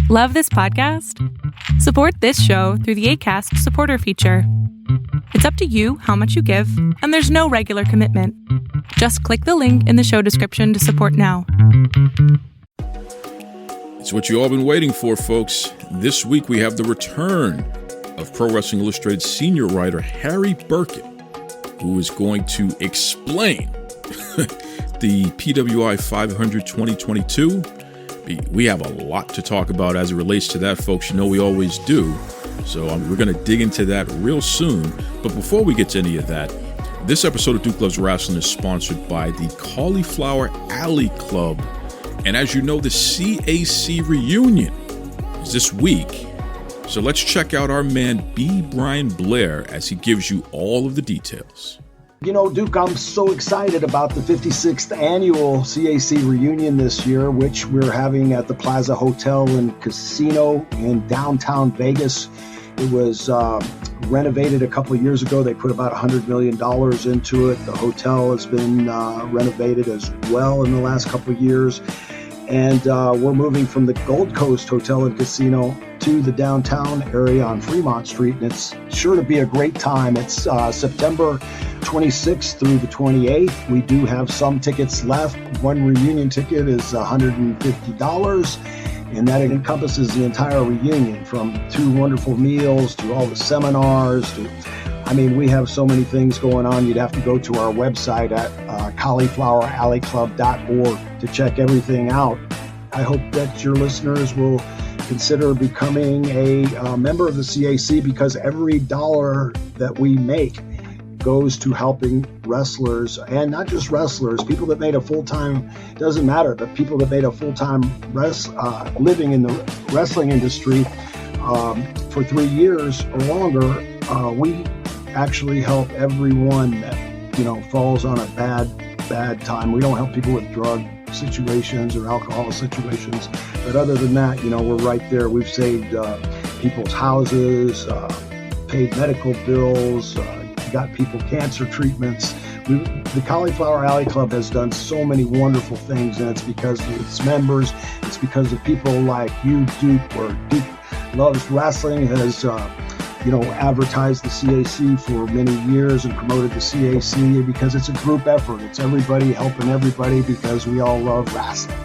Love this podcast? Support this show through the Acast supporter feature. It's up to you how much you give, and there's no regular commitment. Just click the link in the show description to support now. It's what you all been waiting for, folks. This week we have the return of Pro Wrestling Illustrated senior writer Harry Burkett, who is going to explain the PWI 500 2022. We have a lot to talk about as it relates to that, folks. You know we always do. So we're going to dig into that real soon. But before we get to any of that, this episode of Duke Loves Rasslin is sponsored by the Cauliflower Alley Club. And as you know, the CAC reunion is this week. So let's check out our man B. Brian Blair as he gives you all of the details. You know, Duke, I'm so excited about the 56th annual CAC reunion this year, which we're having at the Plaza Hotel and Casino in downtown Vegas. It was renovated a couple of years ago. They put about $100 million into it. The hotel has been renovated as well in the last couple of years. And we're moving from the Gold Coast Hotel and Casino to the downtown area on Fremont Street. And it's sure to be a great time. It's September 26th through the 28th. We do have some tickets left. One reunion ticket is $150. And that encompasses the entire reunion, from 2 wonderful meals to all the seminars. We have so many things going on. You'd have to go to our website at caulifloweralleyclub.org to check everything out. I hope that your listeners will consider becoming a member of the CAC, because every dollar that we make goes to helping wrestlers, and not just wrestlers, people that made a full-time, doesn't matter, but people that made a full-time living in the wrestling industry for 3 years or longer. We actually help everyone that, falls on a bad time. We don't help people with drug situations or alcohol situations, but other than that, we're right there. We've saved people's houses, paid medical bills, got people cancer treatments. The Cauliflower Alley Club has done so many wonderful things, and it's because of its members. It's because of people like you, Duke, where Duke Loves Rasslin has, advertised the CAC for many years and promoted the CAC, because it's a group effort. It's everybody helping everybody, because we all love wrestling.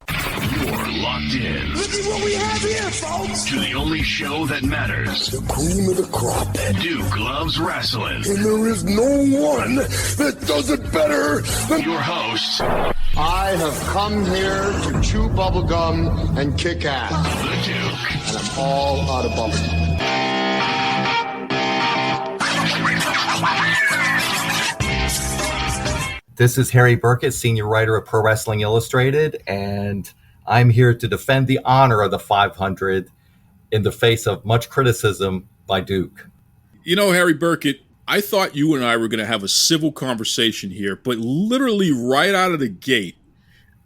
Locked in. Look at what we have here, folks. To the only show that matters. The cream of the crop. Duke Loves Rasslin. And there is no one that does it better than your host. I have come here to chew bubblegum and kick ass. The Duke. And I'm all out of bubblegum. This is Harry Burkett, senior writer of Pro Wrestling Illustrated, and I'm here to defend the honor of the 500 in the face of much criticism by Duke. Harry Burkett, I thought you and I were going to have a civil conversation here, but literally right out of the gate,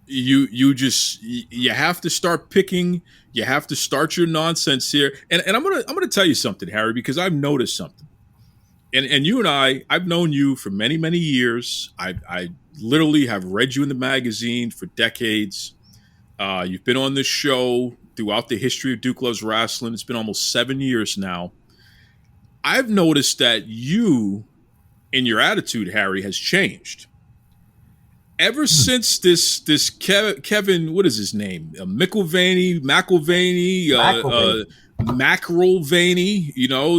you have to start picking. You have to start your nonsense here, and I'm gonna tell you something, Harry, because I've noticed something. And you and I've known you for many, many years. I literally have read you in the magazine for decades. You've been on this show throughout the history of Duke Loves Rasslin. It's been almost 7 years now. I've noticed that you and your attitude, Harry, has changed. Ever since this Kevin, what is his name? McElvaney,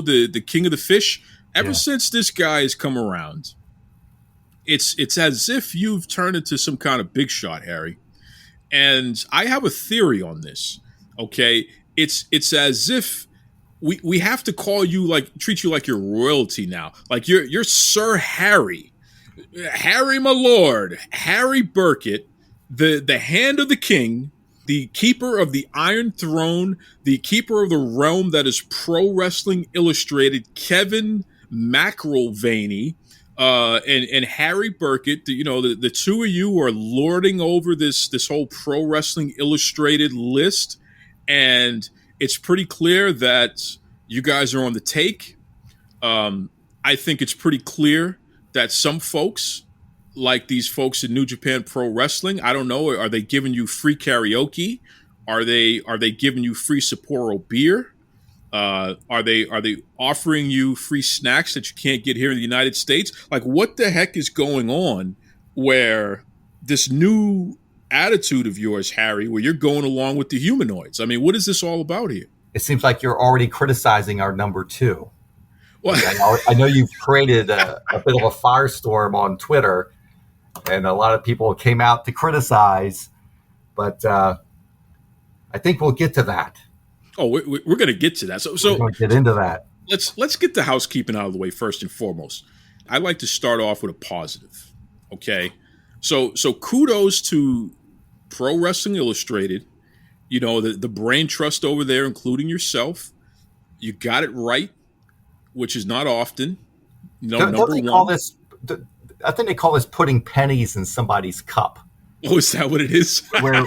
the king of the fish. Ever since this guy has come around, it's as if you've turned into some kind of big shot, Harry. And I have a theory on this. Okay, it's as if we have to treat you like you're royalty now, like you're Sir Harry, my lord, Harry Burkett, the hand of the king, the keeper of the Iron Throne, the keeper of the realm that is Pro Wrestling Illustrated, Kevin McElvaney. And Harry Burkett, the two of you are lording over this whole Pro Wrestling Illustrated list, and it's pretty clear that you guys are on the take. I think it's pretty clear that some folks like these folks in New Japan Pro Wrestling? I don't know. Are they giving you free karaoke? Are they giving you free Sapporo beer? Are they offering you free snacks that you can't get here in the United States? Like, what the heck is going on where this new attitude of yours, Harry, where you're going along with the humanoids? I mean, what is this all about here? It seems like you're already criticizing our number two. Well, I know you've created a bit of a firestorm on Twitter, and a lot of people came out to criticize, but I think we'll get to that. Oh, we're going to get to that. So we're going to get into that. Let's get the housekeeping out of the way first and foremost. I'd like to start off with a positive. Okay, so kudos to Pro Wrestling Illustrated. You know, the brain trust over there, including yourself. You got it right, which is not often. You know, don't they call this? I think they call this putting pennies in somebody's cup. Oh, is that what it is? Where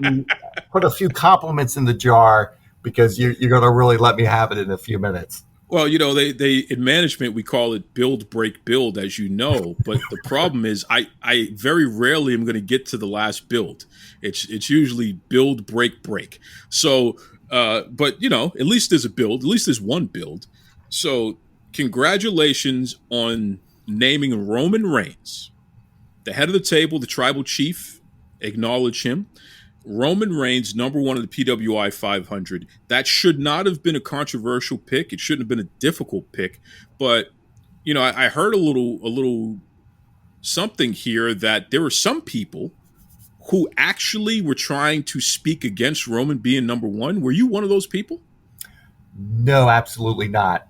you put a few compliments in the jar, because you're going to really let me have it in a few minutes. Well, you know, they in management, we call it build, break, build, as you know. But the problem is I very rarely am going to get to the last build. It's usually build, break, break. So, but, you know, at least there's a build. At least there's one build. So congratulations on naming Roman Reigns, the head of the table, the tribal chief. Acknowledge him. Roman Reigns, number one of the PWI 500. That should not have been a controversial pick. It shouldn't have been a difficult pick. But, you know, I heard a little something here that there were some people who actually were trying to speak against Roman being number one. Were you one of those people? No, absolutely not.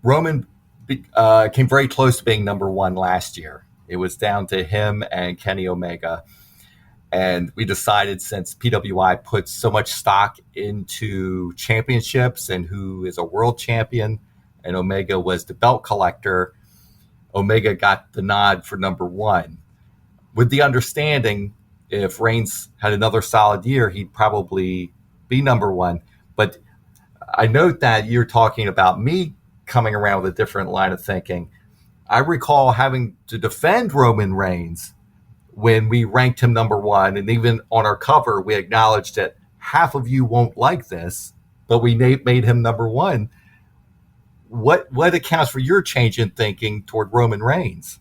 Roman came very close to being number one last year. It was down to him and Kenny Omega. And we decided, since PWI puts so much stock into championships and who is a world champion, and Omega was the belt collector, Omega got the nod for number one. With the understanding, if Reigns had another solid year, he'd probably be number one. But I note that you're talking about me coming around with a different line of thinking. I recall having to defend Roman Reigns when we ranked him number one, and even on our cover, we acknowledged that half of you won't like this, but we made him number one. What accounts for your change in thinking toward Roman Reigns?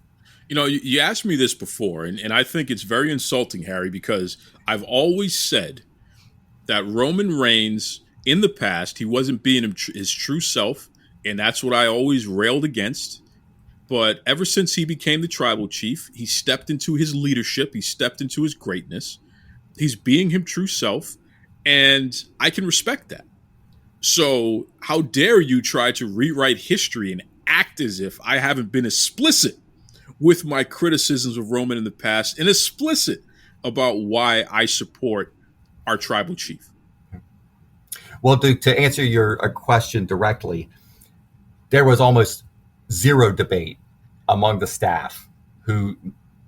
You know, you asked me this before, and I think it's very insulting, Harry, because I've always said that Roman Reigns, in the past, he wasn't being his true self, and that's what I always railed against. But ever since he became the tribal chief, he stepped into his leadership. He stepped into his greatness. He's being him true self, and I can respect that. So how dare you try to rewrite history and act as if I haven't been explicit with my criticisms of Roman in the past and explicit about why I support our tribal chief? Well, Duke, to answer your question directly, there was almost zero debate among the staff who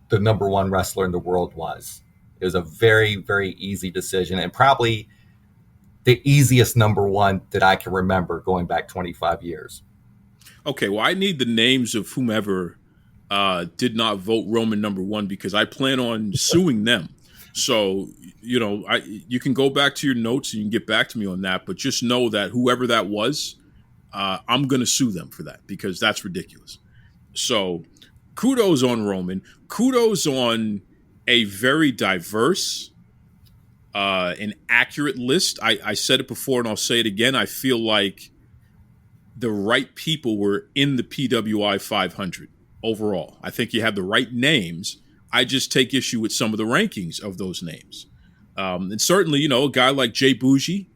the number one wrestler in the world was. It was a very, very easy decision, and probably the easiest number one that I can remember going back 25 years. Okay, well, I need the names of whomever did not vote Roman number one, because I plan on suing them. So, you know, you can go back to your notes and you can get back to me on that, but just know that whoever that was, I'm going to sue them for that, because that's ridiculous. So kudos on Roman. Kudos on a very diverse and accurate list. I said it before and I'll say it again. I feel like the right people were in the PWI 500 overall. I think you have the right names. I just take issue with some of the rankings of those names. And certainly, you know, a guy like Jay Bougie,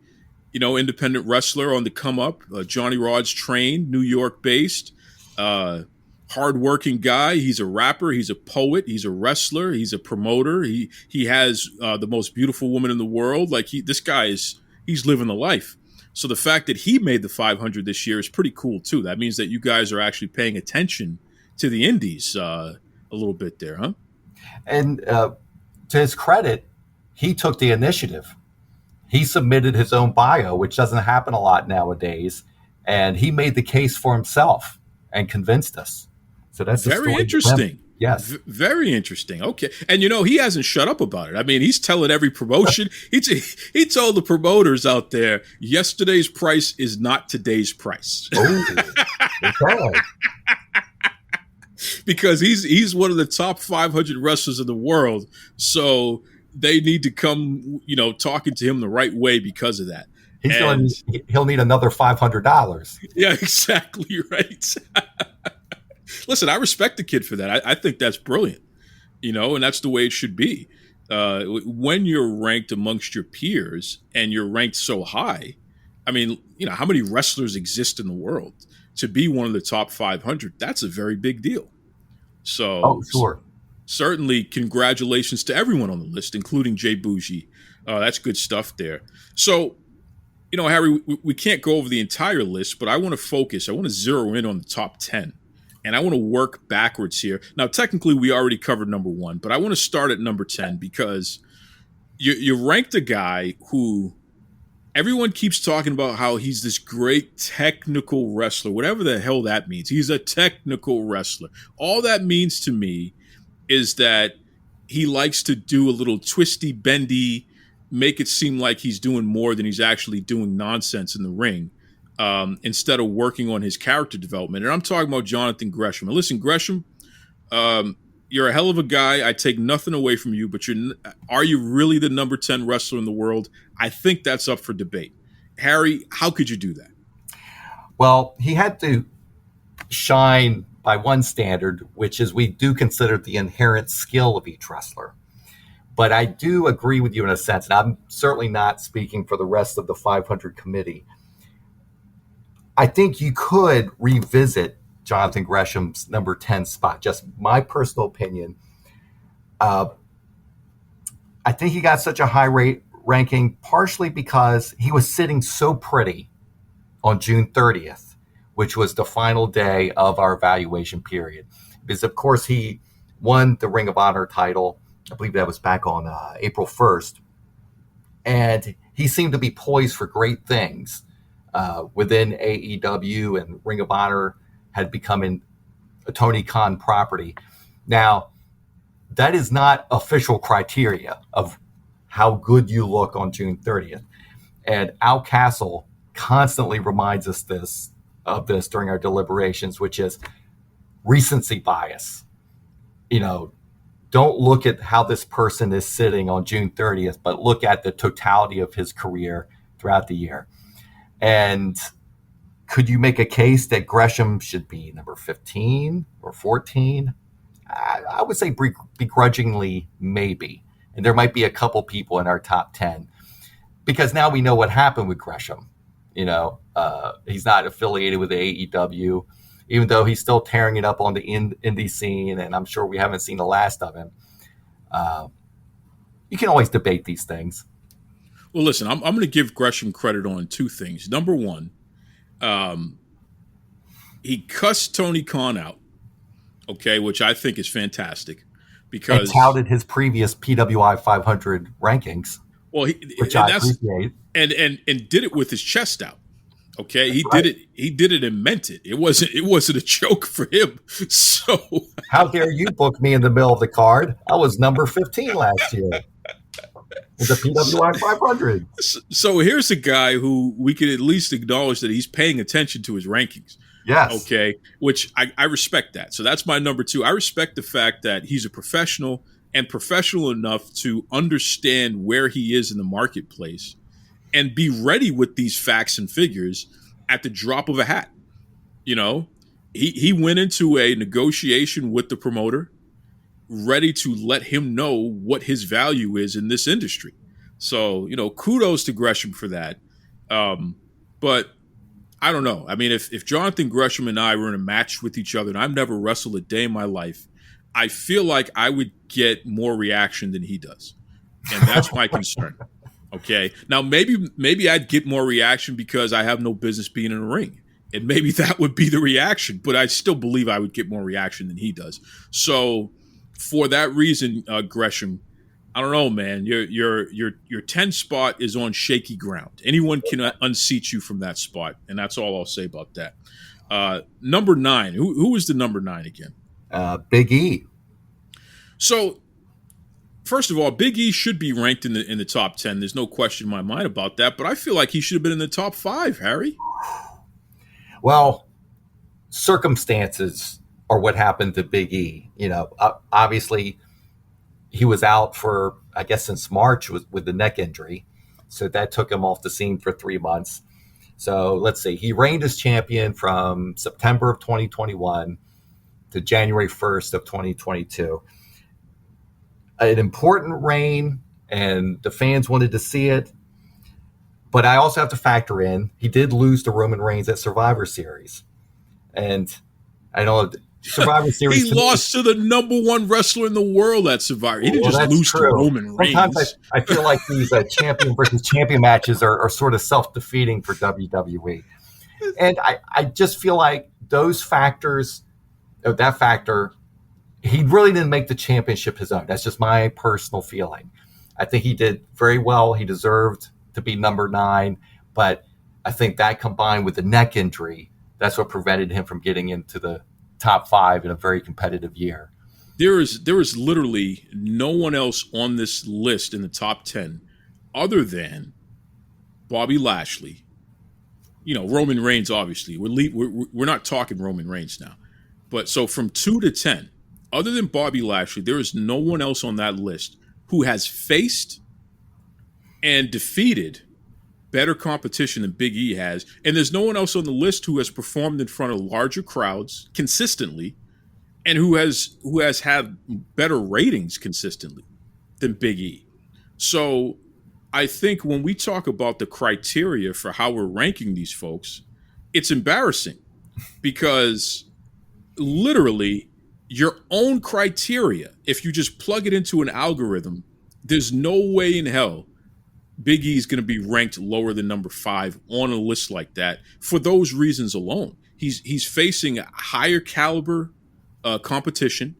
you know, independent wrestler on the come up, Johnny Rod's trained, New York based, hardworking guy. He's a rapper. He's a poet. He's a wrestler. He's a promoter. He has the most beautiful woman in the world. Like this guy he's living the life. So the fact that he made the 500 this year is pretty cool too. That means that you guys are actually paying attention to the indies a little bit there, huh? And to his credit, he took the initiative. He submitted his own bio, which doesn't happen a lot nowadays, and he made the case for himself and convinced us. So that's the Very story. interesting. Yes. Very interesting. Okay. And, he hasn't shut up about it. I mean, he's telling every promotion. He told the promoters out there, yesterday's price is not today's price. Oh, okay. Because he's one of the top 500 wrestlers in the world. So they need to come, talking to him the right way because of that. He'll need another $500. Yeah, exactly right. Listen, I respect the kid for that. I think that's brilliant, and that's the way it should be. When you're ranked amongst your peers and you're ranked so high, I mean, how many wrestlers exist in the world? To be one of the top 500, that's a very big deal. So, sure. Certainly, congratulations to everyone on the list, including Jay Bougie. That's good stuff there. So, Harry, we can't go over the entire list, but I want to zero in on the top 10. And I want to work backwards here. Now, technically, we already covered number 1, but I want to start at number 10 because you ranked a guy who everyone keeps talking about how he's this great technical wrestler, whatever the hell that means. He's a technical wrestler. All that means to me is that he likes to do a little twisty, bendy, make it seem like he's doing more than he's actually doing nonsense in the ring. Instead of working on his character development. And I'm talking about Jonathan Gresham. And listen, Gresham, you're a hell of a guy. I take nothing away from you, but are you really the number 10 wrestler in the world? I think that's up for debate. Harry, how could you do that? Well, he had to shine by one standard, which is we do consider the inherent skill of each wrestler. But I do agree with you in a sense, and I'm certainly not speaking for the rest of the 500 committee. I think you could revisit Jonathan Gresham's number 10 spot. Just my personal opinion. I think he got such a high ranking partially because he was sitting so pretty on June 30th, which was the final day of our evaluation period. Because, of course, he won the Ring of Honor title. I believe that was back on April 1st. And he seemed to be poised for great things. Within AEW, and Ring of Honor had become a Tony Khan property. Now, that is not official criteria of how good you look on June 30th. And Al Castle constantly reminds us of this during our deliberations, which is recency bias. Don't look at how this person is sitting on June 30th, but look at the totality of his career throughout the year. And could you make a case that Gresham should be number 15 or 14? I would say begrudgingly, maybe. And there might be a couple people in our top 10 because now we know what happened with Gresham. He's not affiliated with the AEW, even though he's still tearing it up on the indie scene. And I'm sure we haven't seen the last of him. You can always debate these things. Well, listen, I'm going to give Gresham credit on two things. Number one, he cussed Tony Khan out, okay, which I think is fantastic because and touted his previous PWI 500 rankings. Well, which I appreciate, and did it with his chest out. Okay, he did it. He did it and meant it. It wasn't a joke for him. So how dare you book me in the middle of the card? I was number 15 last year. The PWI 500. So here's a guy who we can at least acknowledge that he's paying attention to his rankings. Yes. Okay. Which I respect that. So that's my number two. I respect the fact that he's a professional and professional enough to understand where he is in the marketplace and be ready with these facts and figures at the drop of a hat. He went into a negotiation with the promoter ready to let him know what his value is in this industry. So, kudos to Gresham for that. But I don't know. I mean, if Jonathan Gresham and I were in a match with each other and I've never wrestled a day in my life, I feel like I would get more reaction than he does. And that's my concern. Okay. Now, maybe I'd get more reaction because I have no business being in a ring. And maybe that would be the reaction, but I still believe I would get more reaction than he does. So for that reason, Gresham, I don't know, man. Your 10 spot is on shaky ground. Anyone can unseat you from that spot, and that's all I'll say about that. Number 9. Who was the number 9 again? Big E. So, first of all, Big E should be ranked in the top 10. There's no question in my mind about that. But I feel like he should have been in the top 5, Harry. Well, circumstances are what happened to Big E. Obviously, he was out for, I guess, since March with the neck injury. So that took him off the scene for 3 months. So let's see. He reigned as champion from September of 2021 to January 1st of 2022. An important reign, and the fans wanted to see it. But I also have to factor in, he did lose to Roman Reigns at Survivor Series. And I know Survivor Series. He lost to the number 1 wrestler in the world at Survivor. He didn't just lose to Roman Reigns. Sometimes I feel like these champion versus champion matches are sort of self-defeating for WWE. And I just feel like those factors, that factor, he really didn't make the championship his own. That's just my personal feeling. I think he did very well. He deserved to be number 9. But I think that combined with the neck injury, that's what prevented him from getting into the top 5 in a very competitive year. There is literally no one else on this list in the top 10 other than Bobby Lashley. Roman Reigns, obviously. We're not talking Roman Reigns now. But so from 2 to 10, other than Bobby Lashley, there is no one else on that list who has faced and defeated better competition than Big E has. And there's no one else on the list who has performed in front of larger crowds consistently and who has had better ratings consistently than Big E. So I think when we talk about the criteria for how we're ranking these folks, it's embarrassing because literally your own criteria, if you just plug it into an algorithm, there's no way in hell Big E is going to be ranked lower than number 5 on a list like that for those reasons alone. He's facing a higher caliber competition.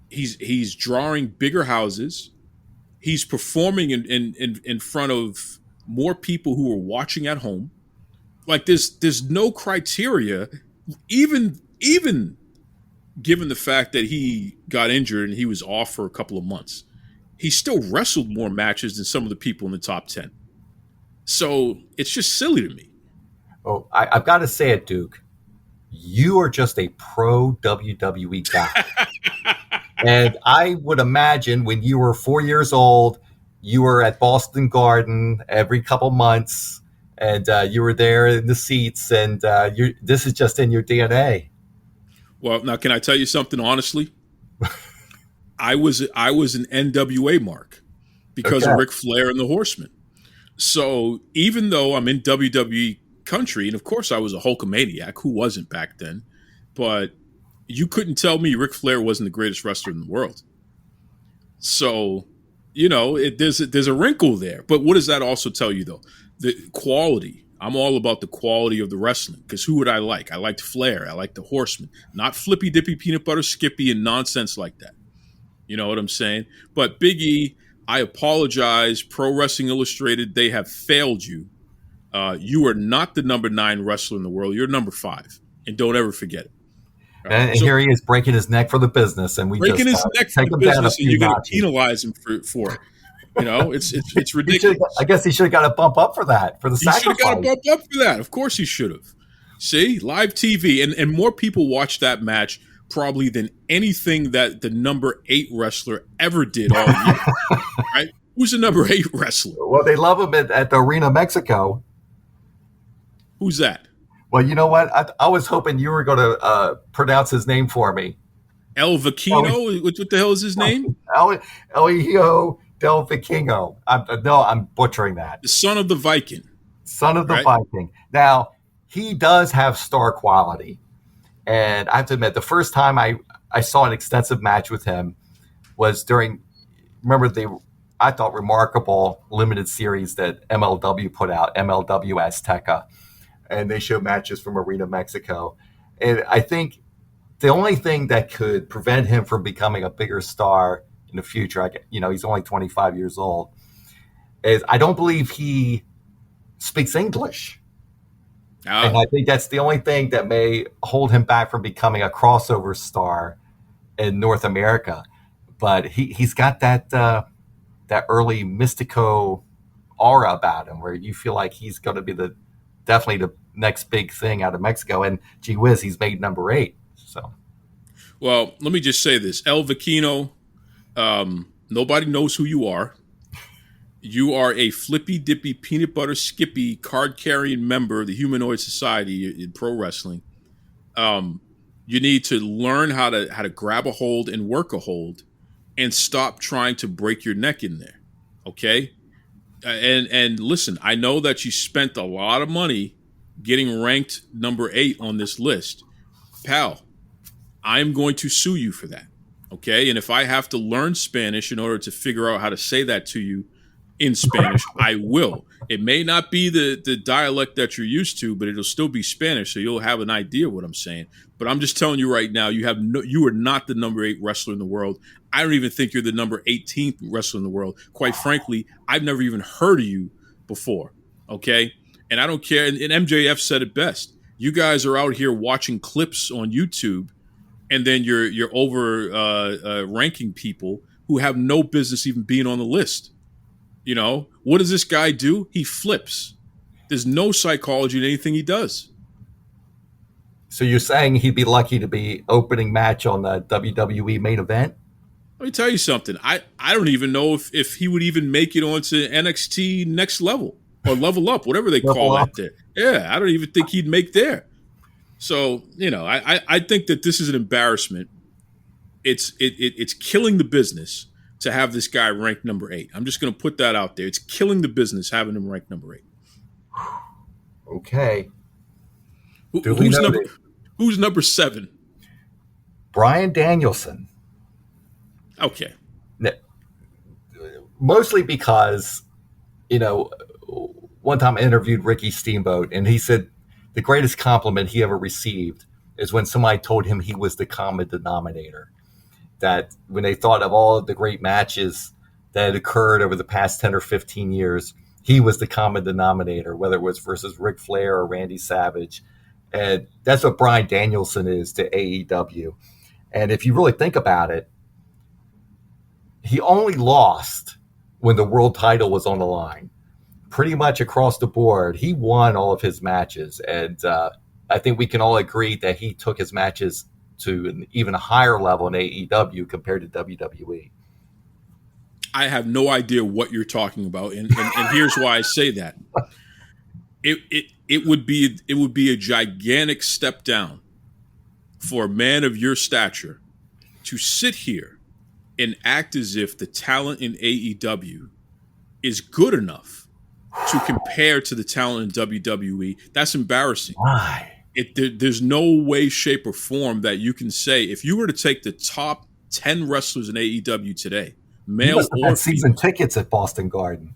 He's drawing bigger houses. He's performing in front of more people who are watching at home. Like there's no criteria, even given the fact that he got injured and he was off for a couple of months. He still wrestled more matches than some of the people in the top 10. So it's just silly to me. Oh, I've got to say it, Duke. You are just a pro WWE guy. And I would imagine when you were 4 years old, you were at Boston Garden every couple months, and you were there in the seats, and this is just in your DNA. Well, now, can I tell you something honestly? I was an NWA mark because of Ric Flair and the Horsemen. So even though I'm in WWE country, and of course I was a Hulkamaniac, who wasn't back then, but you couldn't tell me Ric Flair wasn't the greatest wrestler in the world. So, there's a wrinkle there. But what does that also tell you, though? The quality. I'm all about the quality of the wrestling because who would I like? I liked Flair. I liked the Horsemen. Not Flippy Dippy Peanut Butter Skippy and nonsense like that. You know what I'm saying? But Big E, I apologize. Pro Wrestling Illustrated, they have failed you. You are not the number 9 wrestler in the world. You're number 5. And don't ever forget it. And here he is breaking his neck for the business. And we breaking just his neck for the business, and you're going to penalize him for it. It's ridiculous. I guess he should have got a bump up for that, for the sacrifice. He should have got a bump up for that. Of course he should have. See? Live TV. And more people watched that match probably than anything that the number 8 wrestler ever did all year. Right? Who's the number 8 wrestler? Well, they love him at the Arena Mexico. Who's that? Well, you know what? I was hoping you were going to pronounce his name for me. El Vikingo? What the hell is his name? El Del Vikingo. I'm butchering that. The son of the Viking. Son of the Viking. Now, he does have star quality. And I have to admit, the first time I saw an extensive match with him was during, remember the, I thought, remarkable limited series that MLW put out, MLW Azteca. And they show matches from Arena Mexico. And I think the only thing that could prevent him from becoming a bigger star in the future, he's only 25 years old, is I don't believe he speaks English. Oh. And I think that's the only thing that may hold him back from becoming a crossover star in North America, but he's got that early Mystico aura about him, where you feel like he's going to be definitely the next big thing out of Mexico. And gee whiz, he's made number 8. So, well, let me just say this, El Vecchino. Nobody knows who you are. You are a flippy dippy peanut butter skippy card carrying member of the Humanoid Society in pro wrestling. You need to learn how to grab a hold and work a hold, and stop trying to break your neck in there. Okay. And listen, I know that you spent a lot of money getting ranked number 8 on this list, pal. I'm going to sue you for that. Okay. And if I have to learn Spanish in order to figure out how to say that to you in Spanish, I will. It may not be the dialect that you're used to, but it'll still be Spanish, so you'll have an idea what I'm saying. But I'm just telling you right now, you are not the number 8 wrestler in the world. I don't even think you're the number 18th wrestler in the world. Quite frankly, I've never even heard of you before. Okay? And I don't care. And MJF said it best. You guys are out here watching clips on YouTube, and then you're over ranking people who have no business even being on the list. You know, what does this guy do? He flips. There's no psychology in anything he does. So you're saying he'd be lucky to be opening match on the WWE main event? Let me tell you something. I don't even know if he would even make it onto NXT Next Level or Level Up, whatever they call that there. Yeah, I don't even think he'd make there. So, you know, I think that this is an embarrassment. It's killing the business to have this guy ranked number 8. I'm just going to put that out there. It's killing the business having him ranked number 8. Okay. Who's number 7? Bryan Danielson. Okay. Mostly because, you know, one time I interviewed Ricky Steamboat, and he said the greatest compliment he ever received is when somebody told him he was the common denominator. That when they thought of all of the great matches that had occurred over the past 10 or 15 years, he was the common denominator, whether it was versus Ric Flair or Randy Savage. And that's what Bryan Danielson is to AEW. And if you really think about it, he only lost when the world title was on the line. Pretty much across the board, he won all of his matches. And I think we can all agree that he took his matches to an even higher level in AEW compared to WWE. I have no idea what you're talking about, and here's why I say that. It would be a gigantic step down for a man of your stature to sit here and act as if the talent in AEW is good enough to compare to the talent in WWE. That's embarrassing. Why? There's no way, shape, or form that you can say, if you were to take the top 10 wrestlers in AEW today, male or season tickets at Boston Garden,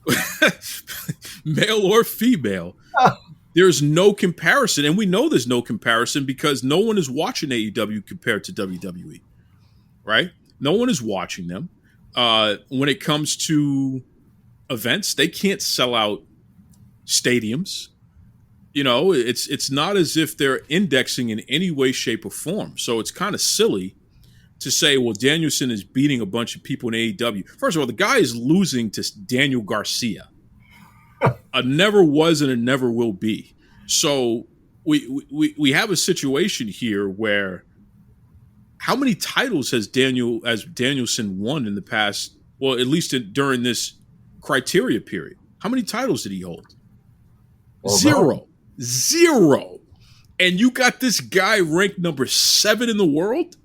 male or female, there's no comparison. And we know there's no comparison because no one is watching AEW compared to WWE, right? No one is watching them. When it comes to events, they can't sell out stadiums. You know, it's not as if they're indexing in any way, shape, or form. So it's kind of silly to say, well, Danielson is beating a bunch of people in AEW. First of all, the guy is losing to Daniel Garcia. A never was and a never will be. So we have a situation here where how many titles has Danielson won in the past, well, at least during this criteria period? How many titles did he hold? Well, Zero. And you got this guy ranked number 7 in the world?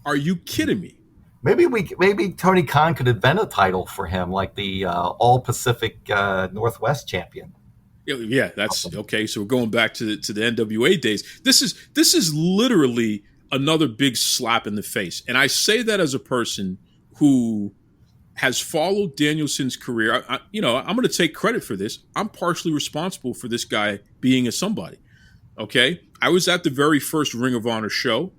Are you kidding me? Maybe Tony Khan could invent a title for him, like the All Pacific Northwest champion. Yeah, that's okay. So we're going back to the NWA days. This is literally another big slap in the face. And I say that as a person who has followed Danielson's career. I'm going to take credit for this. I'm partially responsible for this guy being a somebody. Okay. I was at the very first Ring of Honor show.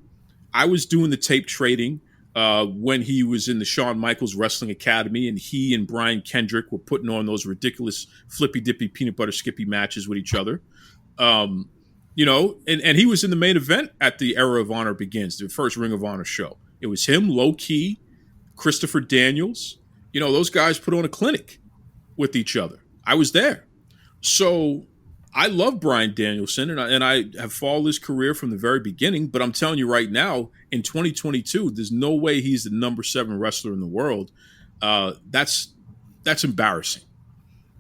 I was doing the tape trading when he was in the Shawn Michaels Wrestling Academy, and he and Brian Kendrick were putting on those ridiculous flippy dippy peanut butter skippy matches with each other. And he was in the main event at the Era of Honor Begins, the first Ring of Honor show. It was him, Low Key, Christopher Daniels. Those guys put on a clinic with each other. I was there. So I love Bryan Danielson, and I have followed his career from the very beginning. But I'm telling you right now, in 2022, there's no way he's the number 7 wrestler in the world. That's embarrassing.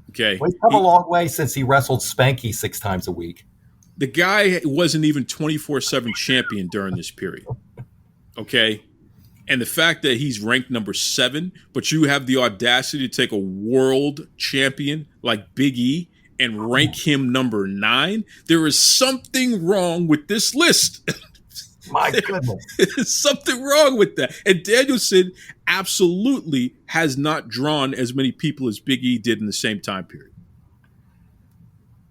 Okay, well, he's come a long way since he wrestled Spanky 6 times a week. The guy wasn't even 24/7 champion during this period. Okay, and the fact that he's ranked number 7, but you have the audacity to take a world champion like Big E and rank him number 9, there is something wrong with this list. My goodness. There's something wrong with that. And Danielson absolutely has not drawn as many people as Big E did in the same time period.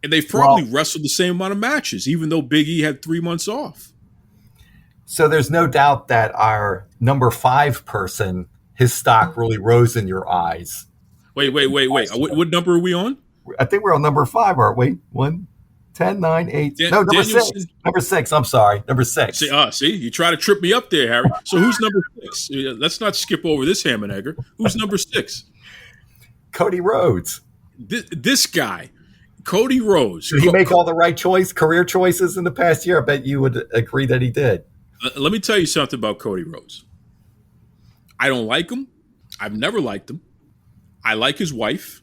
And they've probably wrestled the same amount of matches, even though Big E had 3 months off. So there's no doubt that our number 5 person, his stock really rose in your eyes. Wait. What number are we on? I think we're on number 5, aren't we? 1, 10, 9, 8. No, number 6. Number 6. I'm sorry. Number 6. See, you try to trip me up there, Harry. So who's number 6? Let's not skip over this ham and egger. Who's number 6? Cody Rhodes. This guy, Cody Rhodes. Did he make all the right career choices in the past year? I bet you would agree that he did. Let me tell you something about Cody Rhodes. I don't like him. I've never liked him. I like his wife.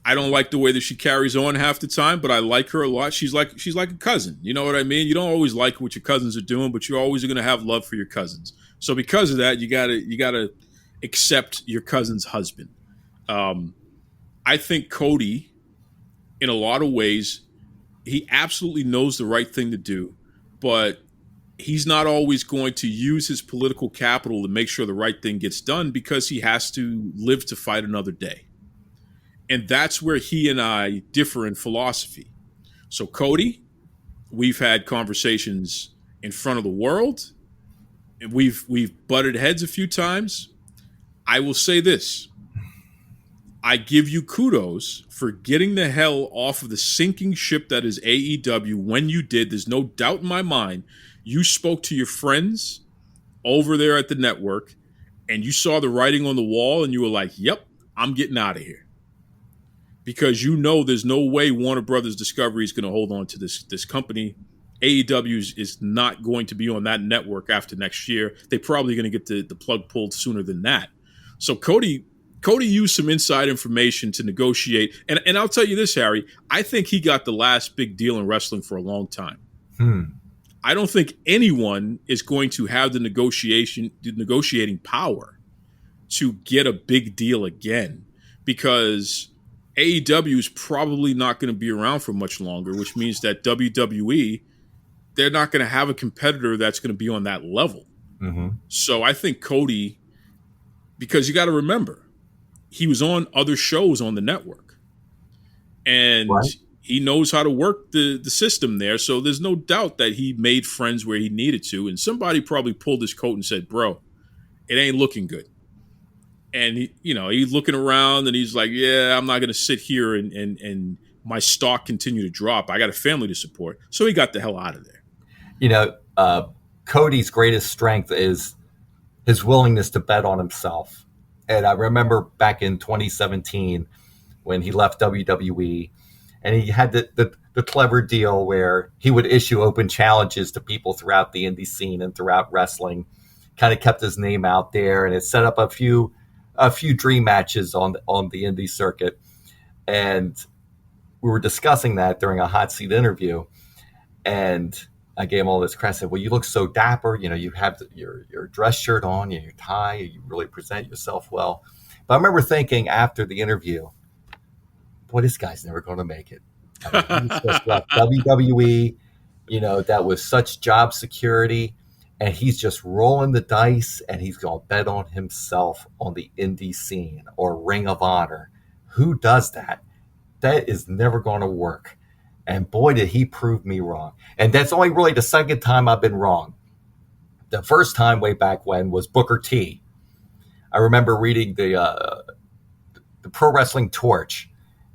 I don't like the way that she carries on half the time, but I like her a lot. She's like a cousin. You know what I mean? You don't always like what your cousins are doing, but you're always going to have love for your cousins. So because of that, you gotta accept your cousin's husband. I think Cody, in a lot of ways, he absolutely knows the right thing to do, but he's not always going to use his political capital to make sure the right thing gets done because he has to live to fight another day. And that's where he and I differ in philosophy. So, Cody, we've had conversations in front of the world, and we've butted heads a few times. I will say this. I give you kudos for getting the hell off of the sinking ship that is AEW when you did. There's no doubt in my mind. You spoke to your friends over there at the network, and you saw the writing on the wall, and you were like, yep, I'm getting out of here. Because there's no way Warner Brothers Discovery is going to hold on to this company. AEW is not going to be on that network after next year. They're probably going to get the plug pulled sooner than that. So Cody used some inside information to negotiate. And I'll tell you this, Harry, I think he got the last big deal in wrestling for a long time. I don't think anyone is going to have the negotiating power to get a big deal again, because AEW is probably not going to be around for much longer, which means that WWE, they're not going to have a competitor that's going to be on that level. Mm-hmm. So I think Cody, because you got to remember, he was on other shows on the network, and he knows how to work the system there. So there's no doubt that he made friends where he needed to. And somebody probably pulled his coat and said, bro, it ain't looking good. And he's looking around and he's like, yeah, I'm not going to sit here and my stock continue to drop. I got a family to support. So he got the hell out of there. Cody's greatest strength is his willingness to bet on himself. And I remember back in 2017 when he left WWE, and he had the clever deal where he would issue open challenges to people throughout the indie scene and throughout wrestling, kind of kept his name out there, and it set up a few dream matches on the indie circuit. And we were discussing that during a hot seat interview, and I gave him all this credit. I said, well, you look so dapper. You have your dress shirt on, your tie, you really present yourself well. But I remember thinking after the interview, boy, this guy's never going to make it. I mean, he's just left WWE, that was such job security, and he's just rolling the dice, and he's going to bet on himself on the indie scene or Ring of Honor. Who does that? That is never going to work. And boy, did he prove me wrong. And that's only really the second time I've been wrong. The first time way back when was Booker T. I remember reading the Pro Wrestling Torch,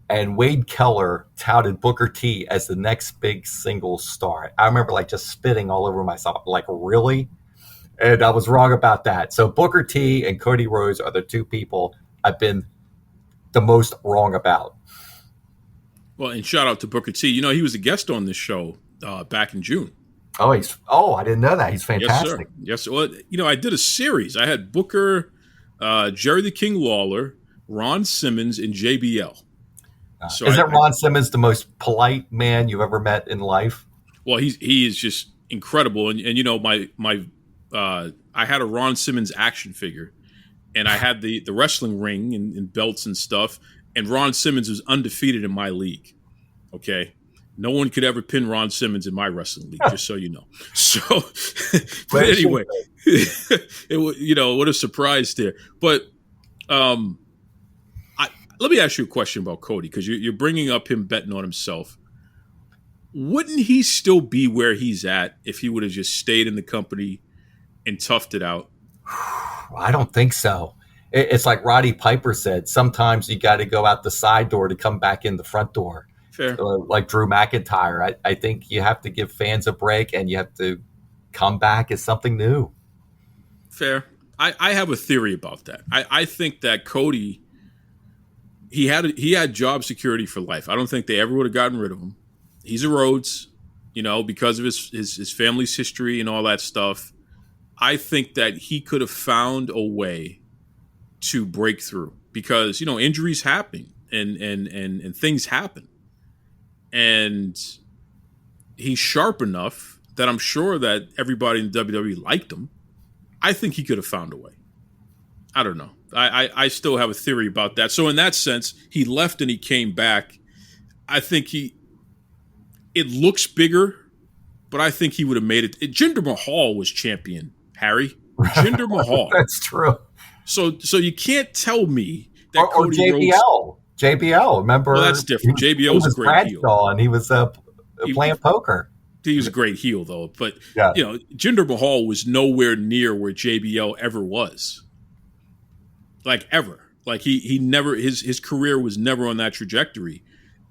and Wade Keller touted Booker T as the next big single star. I remember just spitting all over myself. Like, really? And I was wrong about that. So Booker T and Cody Rhodes are the two people I've been the most wrong about. Well, and shout out to Booker T. You know, he was a guest on this show back in June. Oh, I didn't know that. He's fantastic. Yes, sir. Well, you know, I did a series. I had Booker, Jerry the King Lawler, Ron Simmons, and JBL. Isn't Ron Simmons the most polite man you ever met in life? Well, he is just incredible. And you know, I had a Ron Simmons action figure, and I had the wrestling ring and belts and stuff. And Ron Simmons was undefeated in my league. Okay. No one could ever pin Ron Simmons in my wrestling league, just so you know. So, but anyway, what a surprise there. But let me ask you a question about Cody, because you're bringing up him betting on himself. Wouldn't he still be where he's at if he would have just stayed in the company and toughed it out? I don't think so. It's like Roddy Piper said, sometimes you got to go out the side door to come back in the front door. Fair. Like Drew McIntyre. I think you have to give fans a break and you have to come back as something new. Fair. I have a theory about that. I think that Cody, he had job security for life. I don't think they ever would have gotten rid of him. He's a Rhodes, because of his family's history and all that stuff. I think that he could have found a way to break through, because injuries happen and things happen. And he's sharp enough that I'm sure that everybody in WWE liked him. I think he could have found a way. I don't know. I still have a theory about that. So in that sense, he left and he came back. I think it looks bigger, but I think he would have made it. Jinder Mahal was champion, Harry. Jinder Mahal. That's true. So you can't tell me that or JBL. Rhodes, JBL, remember? Well, that's different. JBL was a great heel. And he was playing poker. He was a great heel, though. But, Jinder Mahal was nowhere near where JBL ever was. Like, ever. Like, he never, his career was never on that trajectory.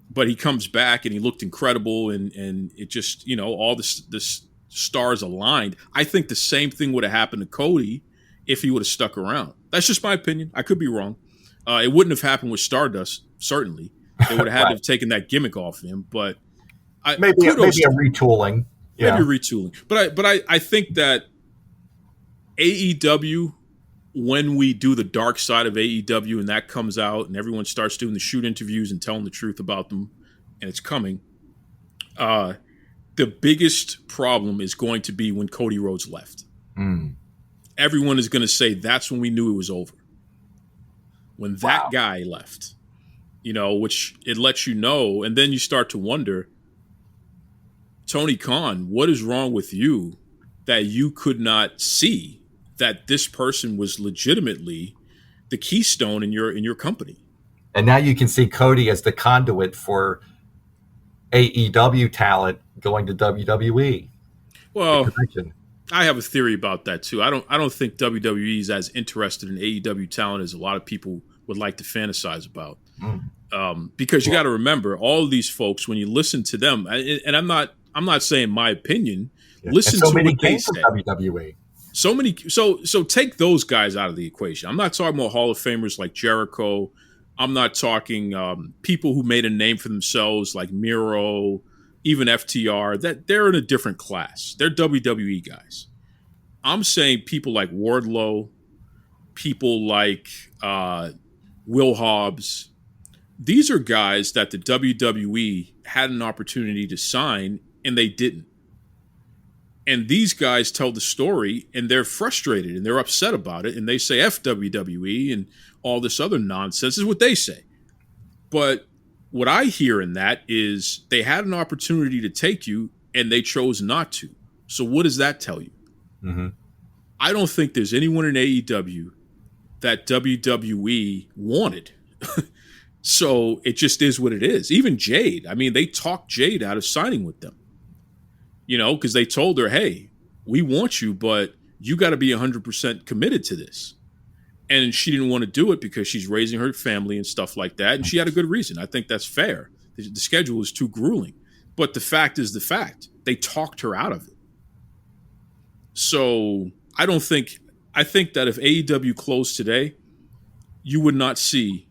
But he comes back and he looked incredible, and it just, all the stars aligned. I think the same thing would have happened to Cody if he would have stuck around. That's just my opinion. I could be wrong. It wouldn't have happened with Stardust, certainly. They would have had to have taken that gimmick off him. But maybe a retooling. Yeah. Maybe a retooling. But I think that AEW, when we do the dark side of AEW and that comes out and everyone starts doing the shoot interviews and telling the truth about them, and it's coming, the biggest problem is going to be when Cody Rhodes left. Everyone is going to say that's when we knew it was over. When that guy left, which it lets you know. And then you start to wonder, Tony Khan, what is wrong with you that you could not see that this person was legitimately the keystone in your company? And now you can see Cody as the conduit for AEW talent going to WWE. Well, I have a theory about that too. I don't think WWE is as interested in AEW talent as a lot of people would like to fantasize about. Because you got to remember, all of these folks, when you listen to them, and I'm not saying my opinion. Listen to what they say. WWE. So many. So take those guys out of the equation. I'm not talking about Hall of Famers like Jericho. I'm not talking people who made a name for themselves like Miro, even FTR. That they're in a different class. They're WWE guys. I'm saying people like Wardlow, people like Will Hobbs. These are guys that the WWE had an opportunity to sign and they didn't. And these guys tell the story and they're frustrated and they're upset about it. And they say F WWE and all this other nonsense is what they say. But what I hear in that is they had an opportunity to take you and they chose not to. So what does that tell you? I don't think there's anyone in AEW that WWE wanted. So it just is what it is. Even Jade. I mean, they talked Jade out of signing with them. Because they told her, hey, we want you, but you got to be 100% committed to this. And she didn't want to do it because she's raising her family and stuff like that. And she had a good reason. I think that's fair. The schedule is too grueling. But the fact is the fact. They talked her out of it. So I think that if AEW closed today, you would not see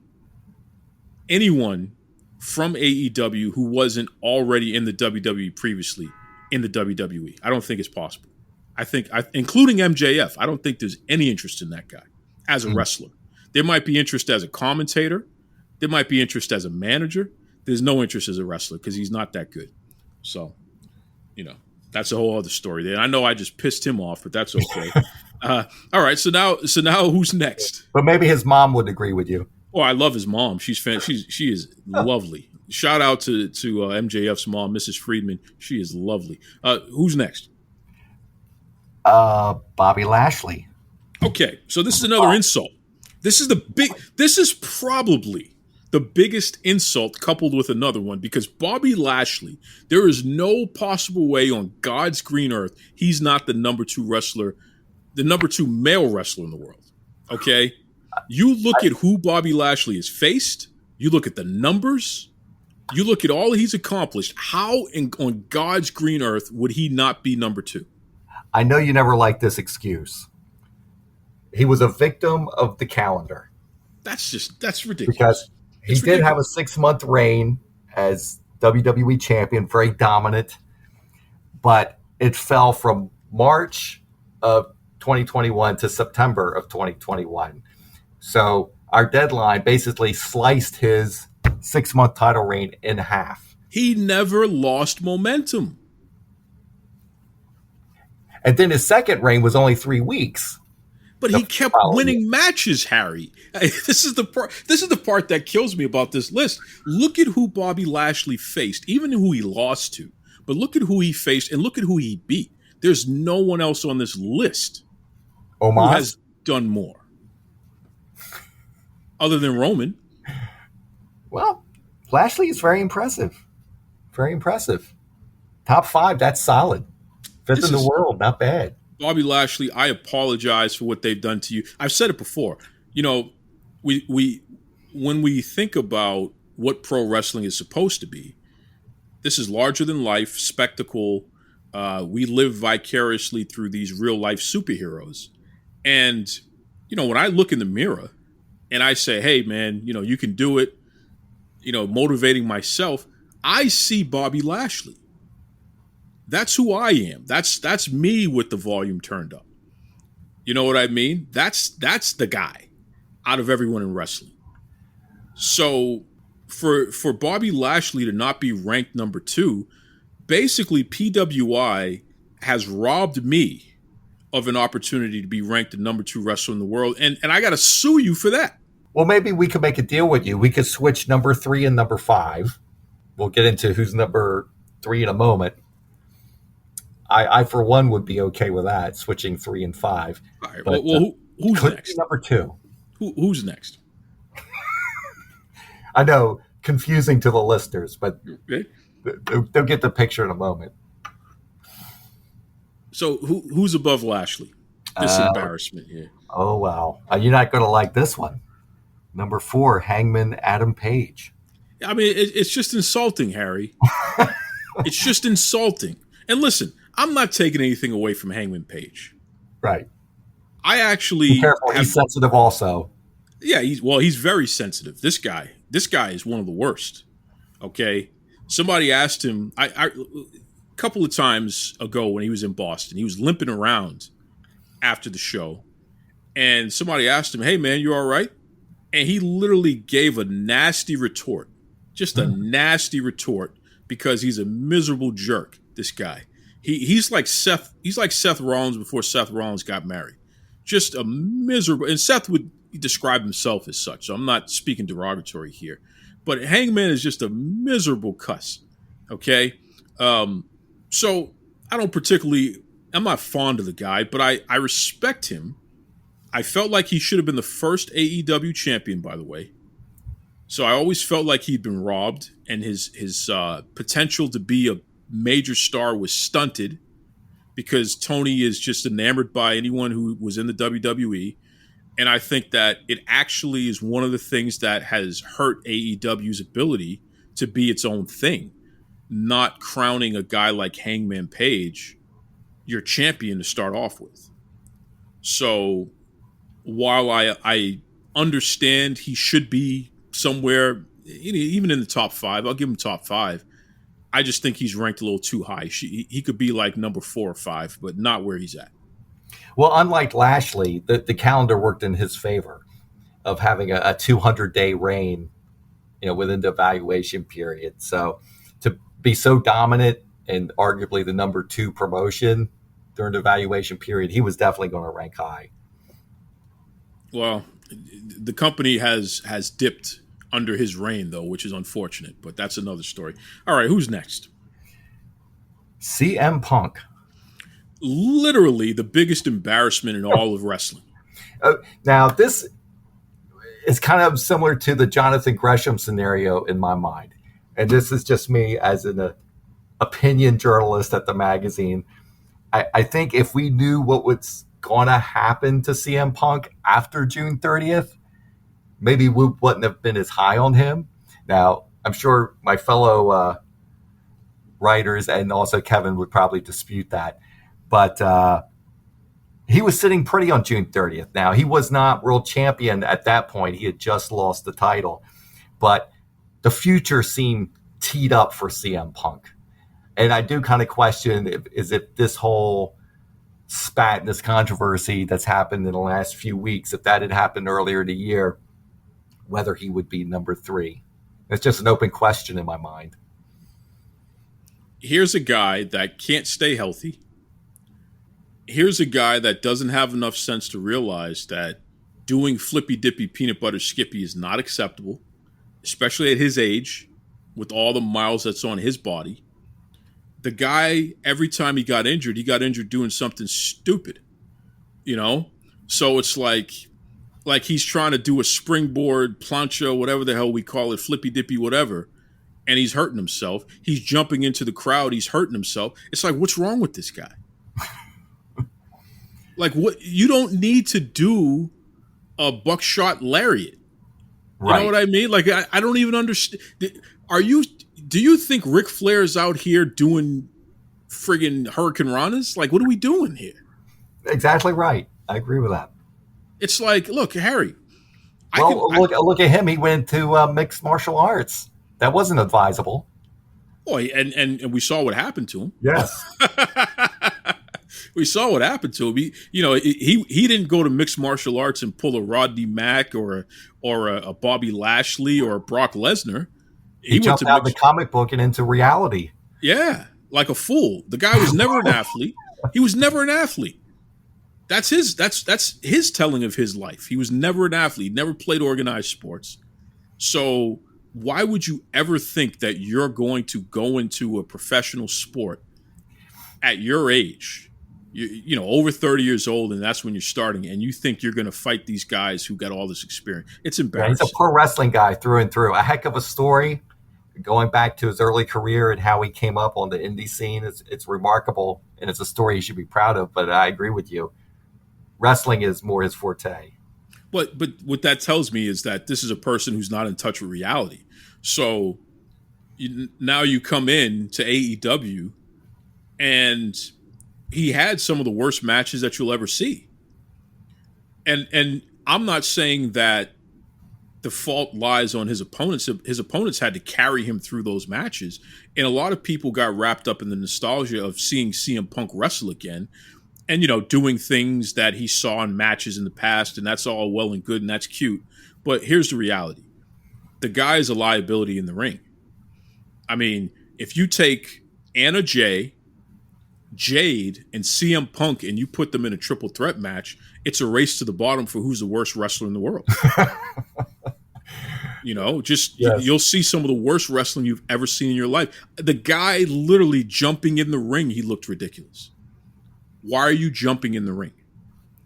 anyone from AEW who wasn't already in the WWE previously in the WWE. I don't think it's possible. Including MJF, I don't think there's any interest in that guy as a wrestler. There might be interest as a commentator. There might be interest as a manager. There's no interest as a wrestler because he's not that good. So, that's a whole other story there. I know I just pissed him off, but that's okay. All right. So now who's next? But maybe his mom would agree with you. Oh, I love his mom. She is lovely. Shout out to MJF's mom, Mrs. Friedman. She is lovely. Who's next? Bobby Lashley. Okay, so this is another insult. This is probably the biggest insult coupled with another one because Bobby Lashley, there is no possible way on God's green earth he's not the number 2 wrestler, the number 2 male wrestler in the world. Okay? You look at who Bobby Lashley has faced, you look at the numbers, you look at all he's accomplished. How on God's green earth would he not be number 2? I know you never liked this excuse. He was a victim of the calendar. That's ridiculous. Because he did have a 6-month reign as WWE champion, very dominant, but it fell from March of 2021 to September of 2021. So our deadline basically sliced his 6-month title reign in half. He never lost momentum. And then his second reign was only 3 weeks. But he kept winning matches, Harry. This is the part that kills me about this list. Look at who Bobby Lashley faced, even who he lost to. But look at who he faced and look at who he beat. There's no one else on this list who has done more. Other than Roman. Well, Lashley is very impressive. Very impressive. Top 5, that's solid. 5th in the world, not bad. Bobby Lashley, I apologize for what they've done to you. I've said it before. We when we think about what pro wrestling is supposed to be, this is larger than life spectacle. We live vicariously through these real life superheroes. And, when I look in the mirror and I say, hey, man, you can do it, motivating myself, I see Bobby Lashley. That's who I am. That's me with the volume turned up. You know what I mean? That's the guy out of everyone in wrestling. So for Bobby Lashley to not be ranked number 2, basically PWI has robbed me of an opportunity to be ranked the number 2 wrestler in the world. And I got to sue you for that. Well, maybe we could make a deal with you. We could switch number 3 and number 5. We'll get into who's number 3 in a moment. I for one, would be okay with that, switching 3 and 5. All right. But, who's next? Number 2. Who's next? I know, confusing to the listeners, but okay. They'll get the picture in a moment. So who's above Lashley? This embarrassment here. Oh, wow. You're not going to like this one. Number 4, Hangman Adam Page. I mean, it's just insulting, Harry. It's just insulting. And listen, I'm not taking anything away from Hangman Page. Right. I actually be careful. He's sensitive also. Yeah, he's very sensitive. This guy is one of the worst. Okay. Somebody asked him a couple of times ago when he was in Boston, he was limping around after the show. And somebody asked him, hey man, you all right? And he literally gave a nasty retort. Just a nasty retort because he's a miserable jerk, this guy. He's like Seth Rollins before Seth Rollins got married. Just a miserable, and Seth would describe himself as such, so I'm not speaking derogatory here. But Hangman is just a miserable cuss. Okay? So I'm not fond of the guy, but I respect him. I felt like he should have been the first AEW champion, by the way. So I always felt like he'd been robbed, and his potential to be a major star was stunted because Tony is just enamored by anyone who was in the WWE. And I think that it actually is one of the things that has hurt AEW's ability to be its own thing, not crowning a guy like Hangman Page your champion to start off with. So while I understand he should be somewhere, even in the top 5, I'll give him top 5. I just think he's ranked a little too high. He could be like number 4 or 5, but not where he's at. Well, unlike Lashley, the calendar worked in his favor of having a 200-day reign, within the evaluation period. So to be so dominant and arguably the number 2 promotion during the evaluation period, he was definitely going to rank high. Well, the company has dipped under his reign, though, which is unfortunate, but that's another story. All right, who's next? CM Punk. Literally the biggest embarrassment in all of wrestling. Now, this is kind of similar to the Jonathan Gresham scenario in my mind. And this is just me as an opinion journalist at the magazine. I think if we knew what was going to happen to CM Punk after June 30th, maybe we wouldn't have been as high on him. Now, I'm sure my fellow writers and also Kevin would probably dispute that. But he was sitting pretty on June 30th. Now, he was not world champion at that point. He had just lost the title. But the future seemed teed up for CM Punk. And I do kind of question if this whole spat and this controversy that's happened in the last few weeks, if that had happened earlier in the year, whether he would be number 3. It's just an open question in my mind. Here's a guy that can't stay healthy. Here's a guy that doesn't have enough sense to realize that doing flippy dippy peanut butter skippy is not acceptable, especially at his age, with all the miles that's on his body. The guy, every time he got injured doing something stupid, So it's like he's trying to do a springboard, plancha, whatever the hell we call it, flippy dippy, whatever, and he's hurting himself. He's jumping into the crowd. He's hurting himself. It's like, what's wrong with this guy? Like, what? You don't need to do a buckshot lariat. You know what I mean? Like, I don't even understand. Do you think Ric Flair is out here doing friggin' Hurricane Ranas? Like, what are we doing here? Exactly right. I agree with that. It's like, look, Harry. Look at him. He went to mixed martial arts. That wasn't advisable. Boy, and we saw what happened to him. Yes. We saw what happened to him. He didn't go to mixed martial arts and pull a Rodney Mack or a Bobby Lashley or a Brock Lesnar. He jumped out of the comic book and into reality. Yeah, like a fool. The guy was never an athlete. He was never an athlete. That's his telling of his life. He was never an athlete. Never played organized sports. So why would you ever think that you're going to go into a professional sport at your age? Over 30 years old, and that's when you're starting, and you think you're going to fight these guys who got all this experience. It's embarrassing. Yeah, he's a pro wrestling guy through and through. A heck of a story, going back to his early career and how he came up on the indie scene. It's remarkable, and it's a story he should be proud of, but I agree with you. Wrestling is more his forte. But what that tells me is that this is a person who's not in touch with reality. So now you come in to AEW, and he had some of the worst matches that you'll ever see. And I'm not saying that the fault lies on his opponents. His opponents had to carry him through those matches. And a lot of people got wrapped up in the nostalgia of seeing CM Punk wrestle again and, doing things that he saw in matches in the past. And that's all well and good, and that's cute. But here's the reality. The guy is a liability in the ring. I mean, if you take Anna Jay, Jade, and CM Punk and you put them in a triple threat match, it's a race to the bottom for who's the worst wrestler in the world. Yes. You'll see some of the worst wrestling you've ever seen in your life. The guy literally jumping in the ring, he looked ridiculous. Why are you jumping in the ring?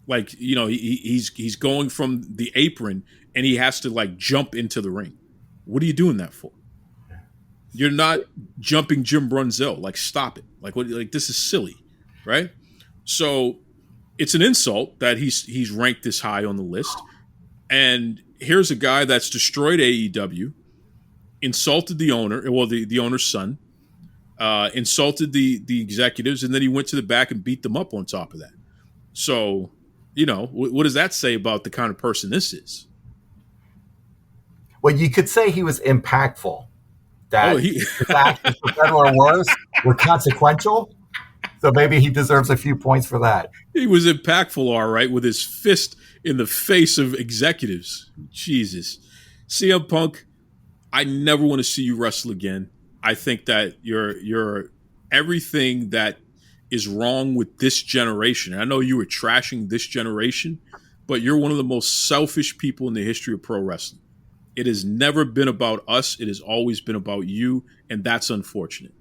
Like, he's going from the apron and he has to jump into the ring. What are you doing that for? You're not jumping Jim Brunzell. Stop it. This is silly, right? So it's an insult that he's ranked this high on the list. And here's a guy that's destroyed AEW, insulted the owner, the owner's son, insulted the executives, and then he went to the back and beat them up on top of that. So, what does that say about the kind of person this is? Well, you could say he was impactful. That his actions, for better or worse, were consequential. So maybe he deserves a few points for that. He was impactful, all right, with his fist in the face of executives. Jesus. CM Punk, I never want to see you wrestle again. I think that you're everything that is wrong with this generation. I know you were trashing this generation, but you're one of the most selfish people in the history of pro wrestling. It has never been about us. It has always been about you, and that's unfortunate.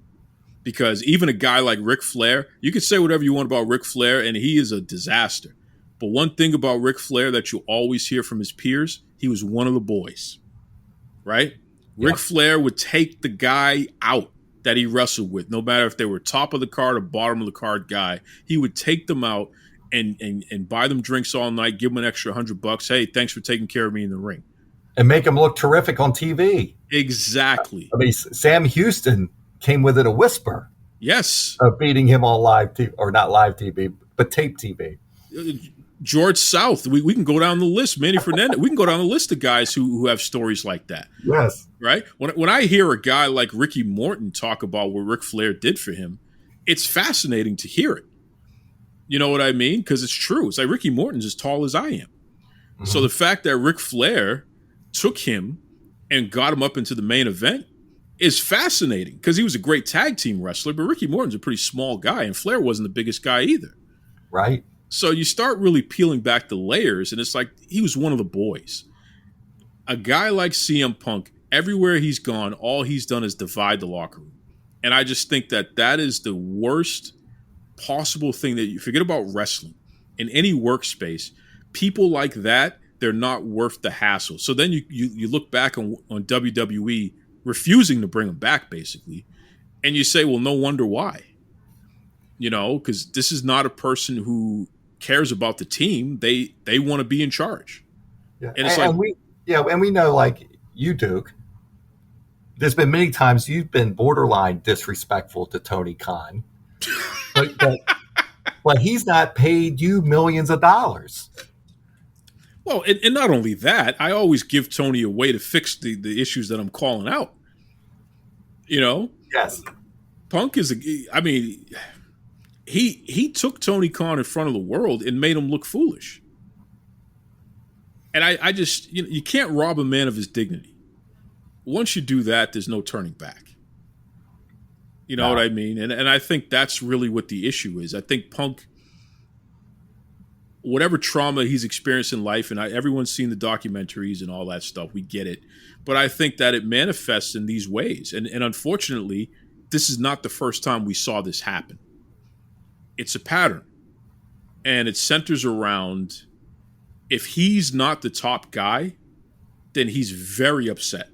Because even a guy like Ric Flair, you can say whatever you want about Ric Flair, and he is a disaster. But one thing about Ric Flair that you always hear from his peers, he was one of the boys, right? Ric Flair would take the guy out that he wrestled with, no matter if they were top of the card or bottom of the card guy. He would take them out and buy them drinks all night, give them an extra $100. Hey, thanks for taking care of me in the ring. And make him look terrific on TV. Exactly. I mean, Sam Houston came within a whisper. Yes. Of beating him on live TV, or not live TV, but tape TV. George South. We can go down the list. Manny Fernandez. We can go down the list of guys who have stories like that. Yes. Right? When I hear a guy like Ricky Morton talk about what Ric Flair did for him, it's fascinating to hear it. You know what I mean? Because it's true. It's like Ricky Morton's as tall as I am. Mm-hmm. So the fact that Ric Flair took him and got him up into the main event is fascinating because he was a great tag team wrestler, but Ricky Morton's a pretty small guy, and Flair wasn't the biggest guy either. Right. So you start really peeling back the layers, and it's like he was one of the boys. A guy like CM Punk, everywhere he's gone, all he's done is divide the locker room. And I just think that is the worst possible thing that you forget about wrestling. In any workspace, people like that, they're not worth the hassle. So then you look back on WWE refusing to bring them back, basically, and you say, well, no wonder why. Because this is not a person who cares about the team. They want to be in charge. Yeah. And we know, like you, Duke, there's been many times you've been borderline disrespectful to Tony Khan, but he's not paid you millions of dollars. Well, and not only that, I always give Tony a way to fix the issues that I'm calling out. Yes. Punk he took Tony Khan in front of the world and made him look foolish. And I just, you can't rob a man of his dignity. Once you do that, there's no turning back. You know what I mean? And I think that's really what the issue is. I think Punk, whatever trauma he's experienced in life, and everyone's seen the documentaries and all that stuff, we get it. But I think that it manifests in these ways. And unfortunately, this is not the first time we saw this happen. It's a pattern. And it centers around, if he's not the top guy, then he's very upset.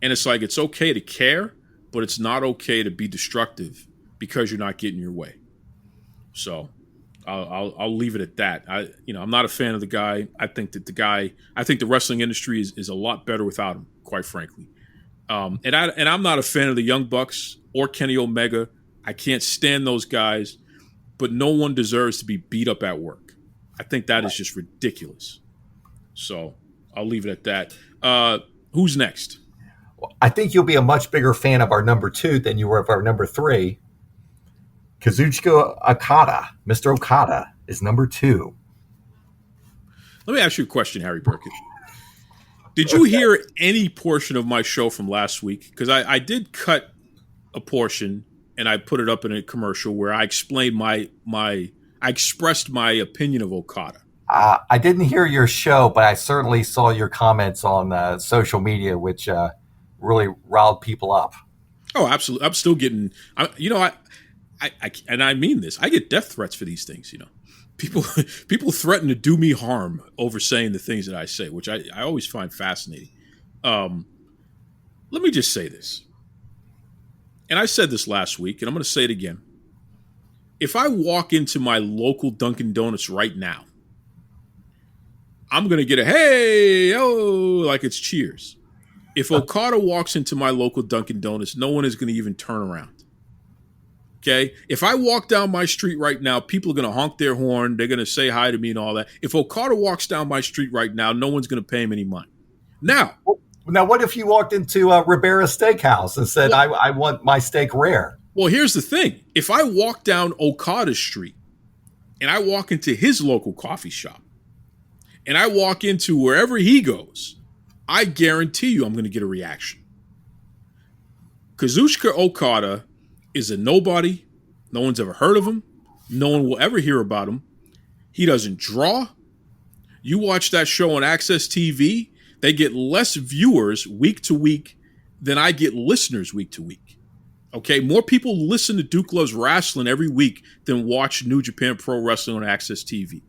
And it's like, it's okay to care, but it's not okay to be destructive because you're not getting your way. So I'll leave it at that. I'm not a fan of the guy. I think the wrestling industry is a lot better without him, quite frankly. And I'm not a fan of the Young Bucks or Kenny Omega. I can't stand those guys, but no one deserves to be beat up at work. I think that is just ridiculous. So I'll leave it at that. Who's next? I think you'll be a much bigger fan of our number 2 than you were of our number 3. Kazuchika Okada, Mr. Okada, is number 2. Let me ask you a question, Harry Burkett. Did you hear any portion of my show from last week? Because I did cut a portion and I put it up in a commercial where I explained I expressed my opinion of Okada. I didn't hear your show, but I certainly saw your comments on social media, which really riled people up. Oh, absolutely. I'm still getting, and I mean this, I get death threats for these things, People threaten to do me harm over saying the things that I say, which I always find fascinating. Let me just say this. And I said this last week, and I'm going to say it again. If I walk into my local Dunkin' Donuts right now, I'm going to get a hey, oh, like it's Cheers. If Okada walks into my local Dunkin' Donuts, no one is going to even turn around. Okay. If I walk down my street right now, people are going to honk their horn. They're going to say hi to me and all that. If Okada walks down my street right now, no one's going to pay him any money. Now, what if you walked into Ribera's Steakhouse and said, I want my steak rare? Well, here's the thing. If I walk down Okada Street and I walk into his local coffee shop and I walk into wherever he goes, I guarantee you I'm going to get a reaction. Kazuchika Okada is a nobody. No one's ever heard of him. No one will ever hear about him. He doesn't draw. You watch that show on Access TV, they get less viewers week to week than I get listeners week to week. Okay, more people listen to Duke Loves Rasslin every week than watch New Japan Pro Wrestling on Access TV.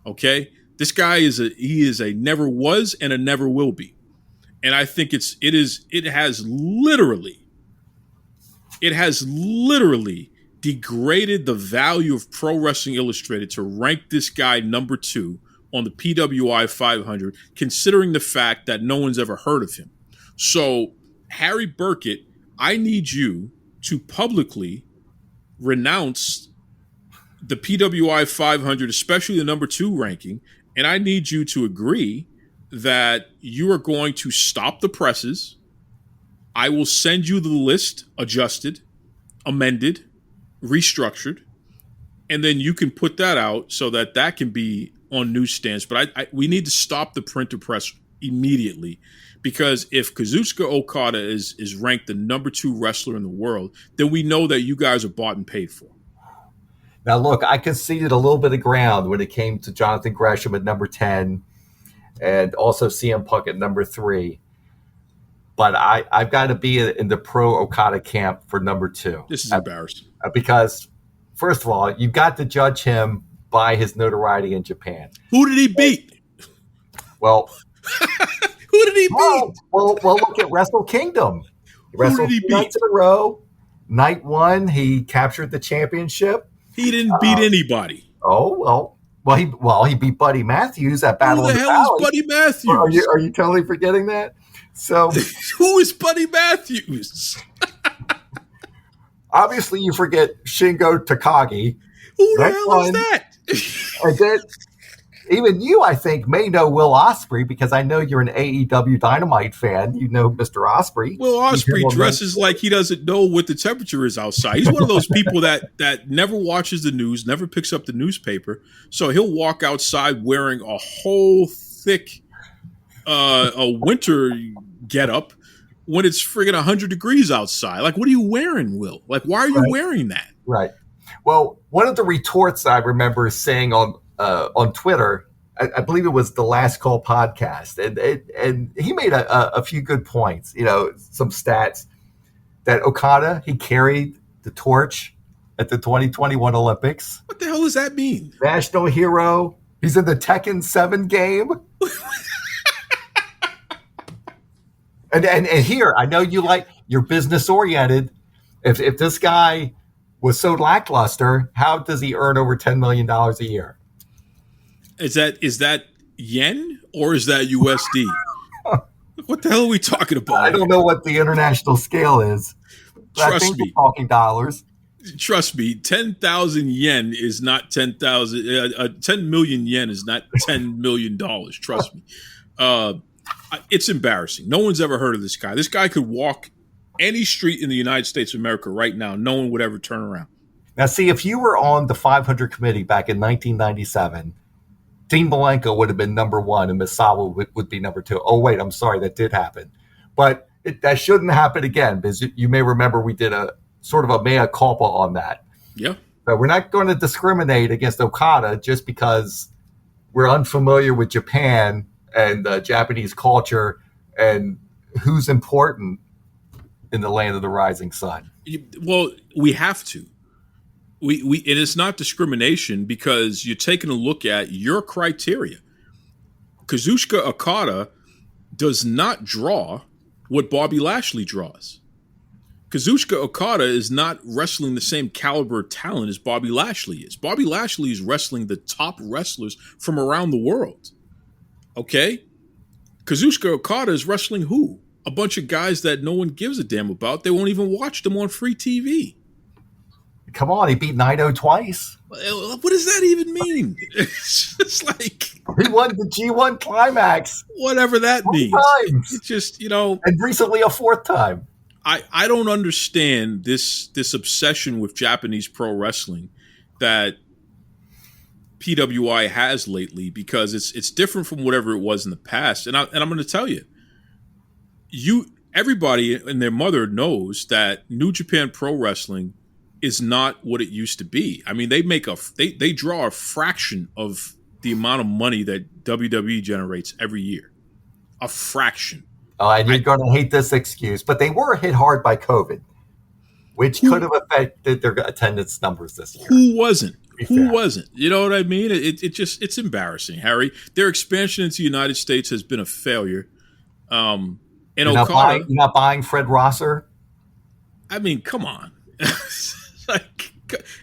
Okay, this guy is a never was and a never will be, and I think it has literally degraded the value of Pro Wrestling Illustrated to rank this guy number 2 on the PWI 500, considering the fact that no one's ever heard of him. So, Harry Burkett, I need you to publicly renounce the PWI 500, especially the number 2 ranking, and I need you to agree that you are going to stop the presses. I will send you the list adjusted, amended, restructured, and then you can put that out so that can be on newsstands. But we need to stop the printer press immediately, because if Kazuchika Okada is ranked the number 2 wrestler in the world, then we know that you guys are bought and paid for. Now, look, I conceded a little bit of ground when it came to Jonathan Gresham at number 10 and also CM Punk at number 3. But I've got to be in the pro Okada camp for number 2. This is embarrassing. Because, first of all, you've got to judge him by his notoriety in Japan. Who did he beat? Well, who did he beat? Well, look at Wrestle Kingdom. He wrestled 2 nights in a row. Night 1, he captured the championship. He didn't beat anybody. Oh, well, he beat Buddy Matthews at Battle of the Valley. Who the hell is Buddy Matthews? Are you totally forgetting that? So, who is Buddy Matthews? Obviously, you forget Shingo Takagi. Who the hell is that? And then, even you, I think, may know Will Ospreay, because I know you're an AEW Dynamite fan. You know Mr. Ospreay. Will Ospreay dresses like he doesn't know what the temperature is outside. He's one of those people that never watches the news, never picks up the newspaper. So he'll walk outside wearing a whole thick a winter getup when it's friggin' 100 degrees outside. Like, what are you wearing, Will? Like, why are you wearing that? Right. Well, one of the retorts I remember saying on Twitter, I believe it was the Last Call podcast, and he made a few good points. You know, some stats that Okada, he carried the torch at the 2021 Olympics. What the hell does that mean? National hero. He's in the Tekken 7 game. And here, I know you're business oriented. If this guy was so lackluster, how does he earn over $10 million a year? Is that yen or is that USD? What the hell are we talking about? I don't know what the international scale is. Trust me. We're talking dollars. Trust me, 10,000 yen is not 10,000. 10 million yen is not $10 million. Trust me. It's embarrassing. No one's ever heard of this guy. This guy could walk any street in the United States of America right now. No one would ever turn around. Now, see, if you were on the 500 committee back in 1997, Dean Malenko would have been number 1 and Misawa would be number 2. Oh, wait, I'm sorry. That did happen. But that shouldn't happen again, because you may remember we did a sort of a mea culpa on that. Yeah. But we're not going to discriminate against Okada just because we're unfamiliar with Japan and Japanese culture and who's important in the land of the rising sun. Well, we have to. We and it's not discrimination, because you're taking a look at your criteria. Kazuchika Okada does not draw what Bobby Lashley draws. Kazuchika Okada is not wrestling the same caliber of talent as Bobby Lashley is. Bobby Lashley is wrestling the top wrestlers from around the world. Okay? Kazuchika Okada is wrestling who? A bunch of guys that no one gives a damn about. They won't even watch them on free TV. Come on, he beat Naito twice. What does that even mean? It's just like He won the G1 Climax whatever that means. times. It's just, And recently a fourth time. I don't understand this obsession with Japanese pro wrestling that PWI has lately, because it's different from whatever it was in the past. And I'm going to tell you, everybody and their mother knows that New Japan Pro Wrestling is not what it used to be. I mean, they draw a fraction of the amount of money that WWE generates every year. A fraction. Oh, and you're going to hate this excuse, but they were hit hard by COVID, which could have affected their attendance numbers this year. Who wasn't? Who wasn't? You know what I mean? It's embarrassing, Harry. Their expansion into the United States has been a failure. And you're Okada, you're not buying Fred Rosser? I mean, come on.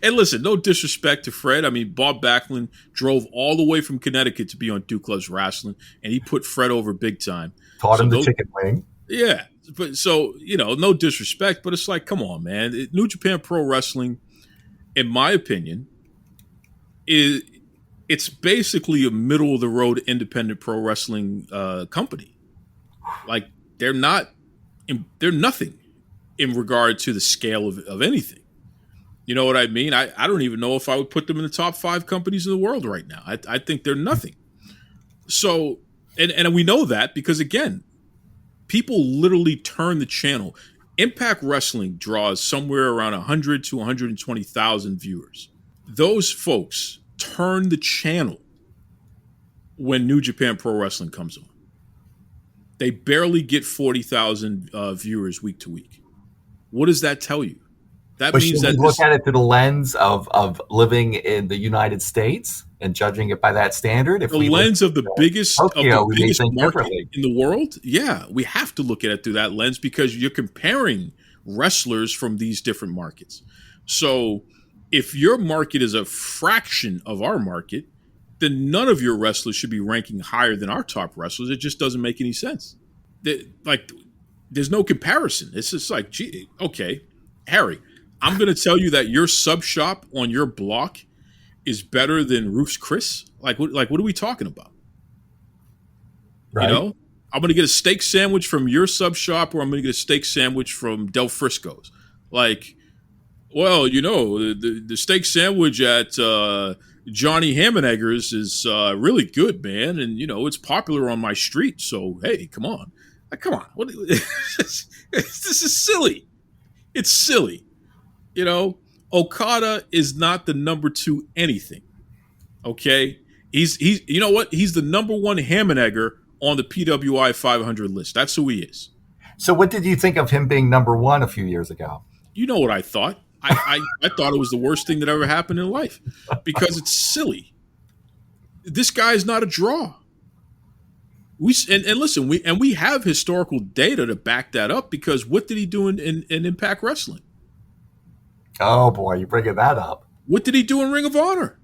And listen, no disrespect to Fred. I mean, Bob Backlund drove all the way from Connecticut to be on Duke Loves Rasslin, and he put Fred over big time. Taught him the chicken wing. Yeah. But so, no disrespect, but it's like, come on, man. New Japan Pro Wrestling, in my opinion, it's basically a middle of the road independent pro wrestling company. Like, they're nothing in regard to the scale of anything. You know what I mean? I don't even know if I would put them in the top 5 companies in the world right now. I think they're nothing. So, and we know that because, again, people literally turn the channel. Impact Wrestling draws somewhere around 100 to 120,000 viewers. Those folks turn the channel when New Japan Pro Wrestling comes on. They barely get 40,000 viewers week to week. What does that tell you? That means that look at it through the lens of living in the United States and judging it by that standard. If the lens of the biggest Tokyo, market in the world, yeah, we have to look at it through that lens because you're comparing wrestlers from these different markets. So if your market is a fraction of our market, then none of your wrestlers should be ranking higher than our top wrestlers. It just doesn't make any sense. There's no comparison. It's just like, gee, okay, Harry, I'm going to tell you that your sub shop on your block is better than Ruth's Chris. What are we talking about? Right. I'm going to get a steak sandwich from your sub shop, or I'm going to get a steak sandwich from Del Frisco's. The steak sandwich at Johnny Hammonegger's is really good, man, and it's popular on my street. So hey, come on. This is silly. It's silly. Okada is not the number 2 anything. Okay, he's you know what? He's the number 1 Hammonegger on the PWI 500 list. That's who he is. So, what did you think of him being number 1 a few years ago? You know what I thought? I thought it was the worst thing that ever happened in life because it's silly. This guy is not a draw. Listen, we have historical data to back that up because what did he do in Impact Wrestling? Oh boy, you're bringing that up. What did he do in Ring of Honor?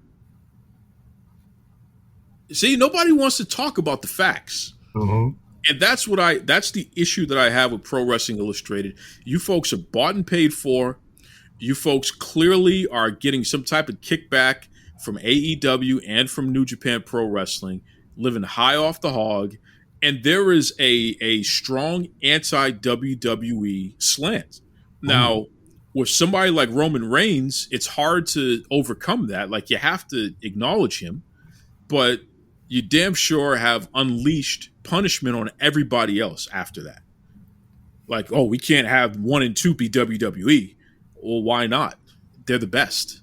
See, nobody wants to talk about the facts. Mm-hmm. And that's the issue that I have with Pro Wrestling Illustrated. You folks are bought and paid for. You folks clearly are getting some type of kickback from AEW and from New Japan Pro Wrestling, living high off the hog. And there is a strong anti-WWE slant. Now, with somebody like Roman Reigns, it's hard to overcome that. Like, you have to acknowledge him, but you damn sure have unleashed punishment on everybody else after that. Like, oh, we can't have 1 and 2 be WWE. Well, why not? They're the best.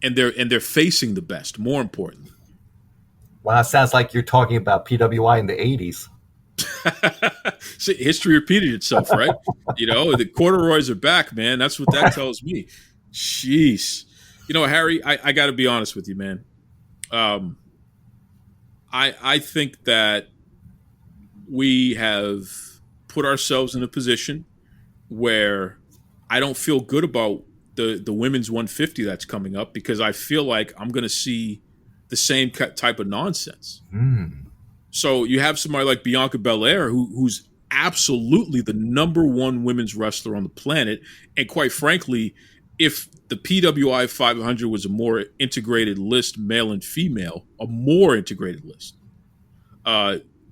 And they're facing the best, more importantly. Wow, it sounds like you're talking about PWI in the 80s. See, history repeated itself, right? The corduroys are back, man. That's what that tells me. Jeez. Harry, I got to be honest with you, man. I think that we have put ourselves in a position where I don't feel good about the women's 150 that's coming up because I feel like I'm going to see the same type of nonsense. So you have somebody like Bianca Belair who's absolutely the number 1 women's wrestler on the planet. And quite frankly, if the PWI 500 was a more integrated list, male and female, a more integrated list,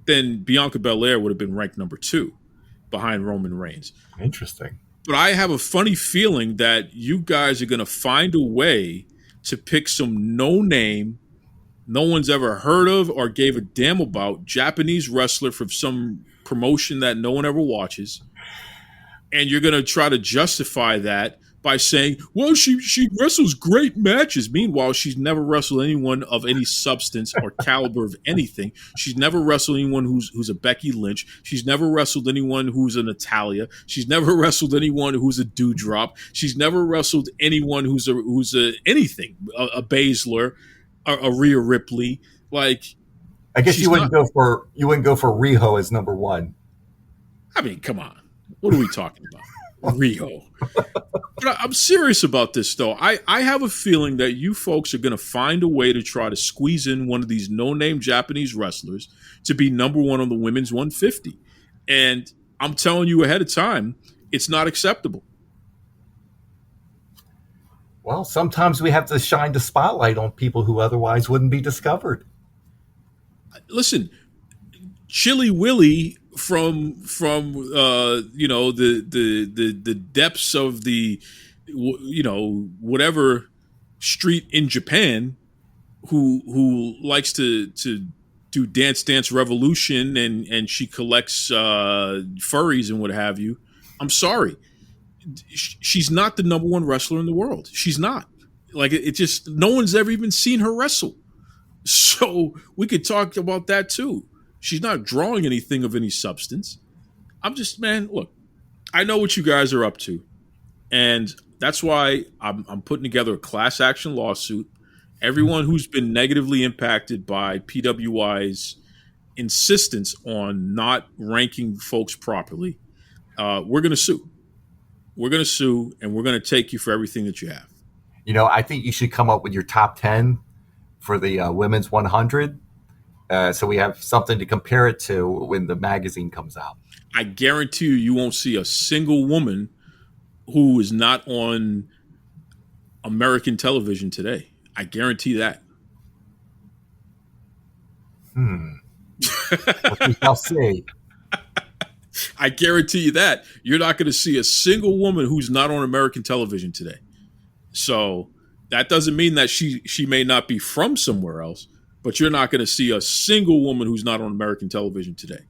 then Bianca Belair would have been ranked number 2 behind Roman Reigns. Interesting. But I have a funny feeling that you guys are going to find a way to pick some no-name, no one's ever heard of or gave a damn about Japanese wrestler from some promotion that no one ever watches. And you're going to try to justify that by saying, well, she wrestles great matches. Meanwhile, she's never wrestled anyone of any substance or caliber of anything. She's never wrestled anyone who's a Becky Lynch. She's never wrestled anyone who's a Natalia. She's never wrestled anyone who's a Doudrop. She's never wrestled anyone who's a anything, a Baszler, a Rhea Ripley. Like, I guess you wouldn't go for Riho as number 1. I mean, come on. What are we talking about? Riho. But I'm serious about this, though. I have a feeling that you folks are going to find a way to try to squeeze in one of these no-name Japanese wrestlers to be number 1 on the women's 150. And I'm telling you ahead of time, it's not acceptable. Well, sometimes we have to shine the spotlight on people who otherwise wouldn't be discovered. Listen, Chili Willy from the depths of the whatever street in Japan who likes to do Dance Revolution and she collects furries and what have you. I'm sorry, she's not the number 1 wrestler in the world. She's not. Like, it just, no one's ever even seen her wrestle. So we could talk about that too. She's not drawing anything of any substance. I'm just, man, look, I know what you guys are up to. And that's why I'm putting together a class action lawsuit. Everyone who's been negatively impacted by PWI's insistence on not ranking folks properly, we're going to sue. We're going to sue, and we're going to take you for everything that you have. I think you should come up with your top 10 for the women's 100. So we have something to compare it to when the magazine comes out. I guarantee you won't see a single woman who is not on American television today. I guarantee that. We shall see. I guarantee you that. You're not going to see a single woman who's not on American television today. So that doesn't mean that she may not be from somewhere else, but you're not going to see a single woman who's not on American television today.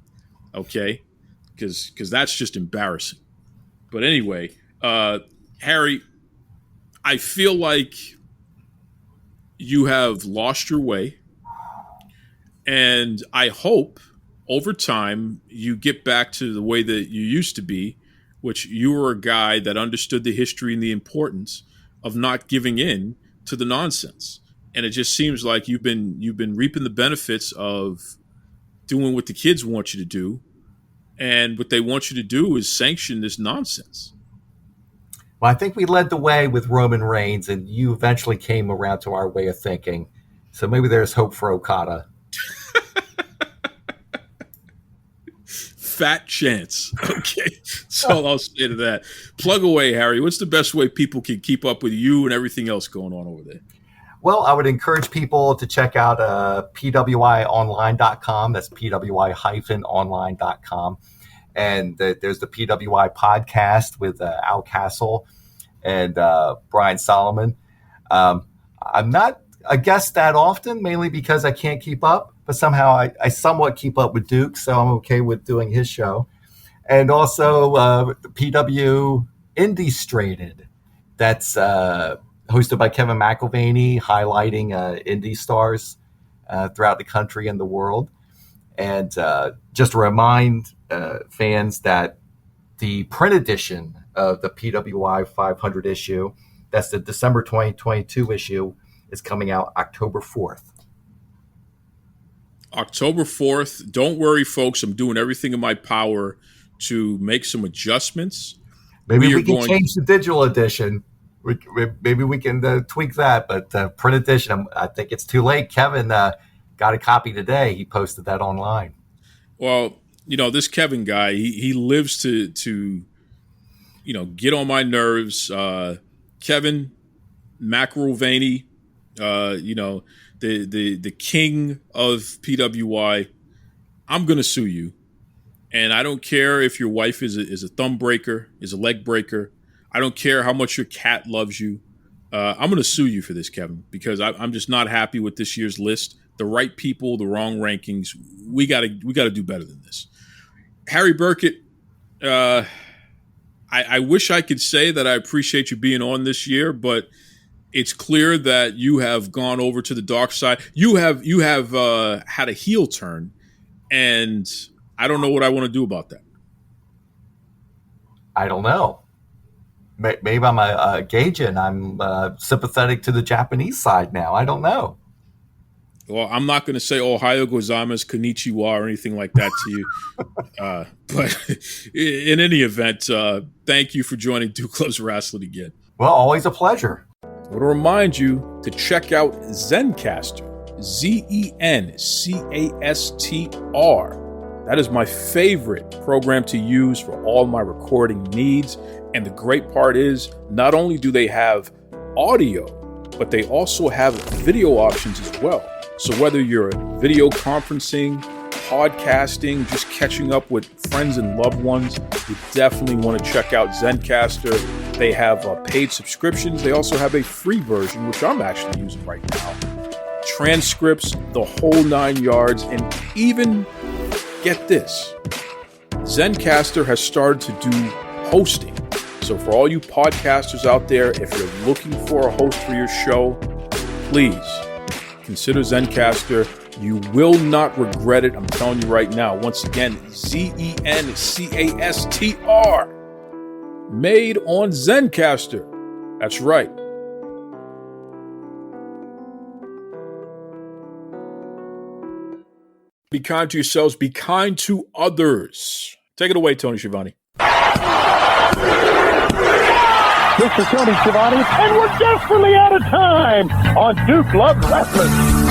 Okay? Because that's just embarrassing. But anyway, Harry, I feel like you have lost your way. And I hope over time you get back to the way that you used to be, which you were a guy that understood the history and the importance of not giving in to the nonsense. And it just seems like you've been reaping the benefits of doing what the kids want you to do. And what they want you to do is sanction this nonsense. Well, I think we led the way with Roman Reigns, and you eventually came around to our way of thinking. So maybe there's hope for Okada. Fat chance. Okay. That's all I'll say to that. Plug away, Harry. What's the best way people can keep up with you and everything else going on over there? Well, I would encourage people to check out PWIonline.com. That's PWI-online.com. And there's the PWI podcast with Al Castle and Brian Solomon. I'm not a guest that often, mainly because I can't keep up, but somehow I somewhat keep up with Duke, so I'm okay with doing his show. And also PW Indie Strated. That's hosted by Kevin McElvaney, highlighting indie stars throughout the country and the world. And just to remind fans that the print edition of the PWI 500 issue, that's the December 2022 issue, is coming out October 4th. October 4th. Don't worry, folks. I'm doing everything in my power to make some adjustments. Maybe we can change the digital edition. Maybe we can tweak that, but print edition, I think it's too late. Kevin got a copy today. He posted that online. Well, this Kevin guy, he lives to get on my nerves. Kevin McElvaney, the king of PWI, I'm going to sue you. And I don't care if your wife is a thumb breaker, is a leg breaker. I don't care how much your cat loves you. I'm going to sue you for this, Kevin, because I'm just not happy with this year's list. The right people, the wrong rankings. We got to do better than this. Harry Burkett, I wish I could say that I appreciate you being on this year, but it's clear that you have gone over to the dark side. You have had a heel turn, and I don't know what I want to do about that. I don't know. Maybe I'm a Gaijin. I'm sympathetic to the Japanese side now. I don't know. Well, I'm not going to say Ohio gozaimasu, konnichiwa, or anything like that to you. But in any event, thank you for joining Duke Loves Rasslin again. Well, always a pleasure. I want to remind you to check out Zencastr, Zencastr. That is my favorite program to use for all my recording needs. And the great part is, not only do they have audio, but they also have video options as well. So whether you're video conferencing, podcasting, just catching up with friends and loved ones, you definitely want to check out Zencastr. They have paid subscriptions. They also have a free version, which I'm actually using right now. Transcripts, the whole 9 yards, and even, get this, Zencastr has started to do hosting. So for all you podcasters out there, if you're looking for a host for your show, please consider Zencastr. You will not regret it. I'm telling you right now. Once again, Zencastr. Made on Zencastr. That's right. Be kind to yourselves. Be kind to others. Take it away, Tony Schiavone. This is Tony Schiavone, and we're desperately out of time on Duke Loves Rasslin.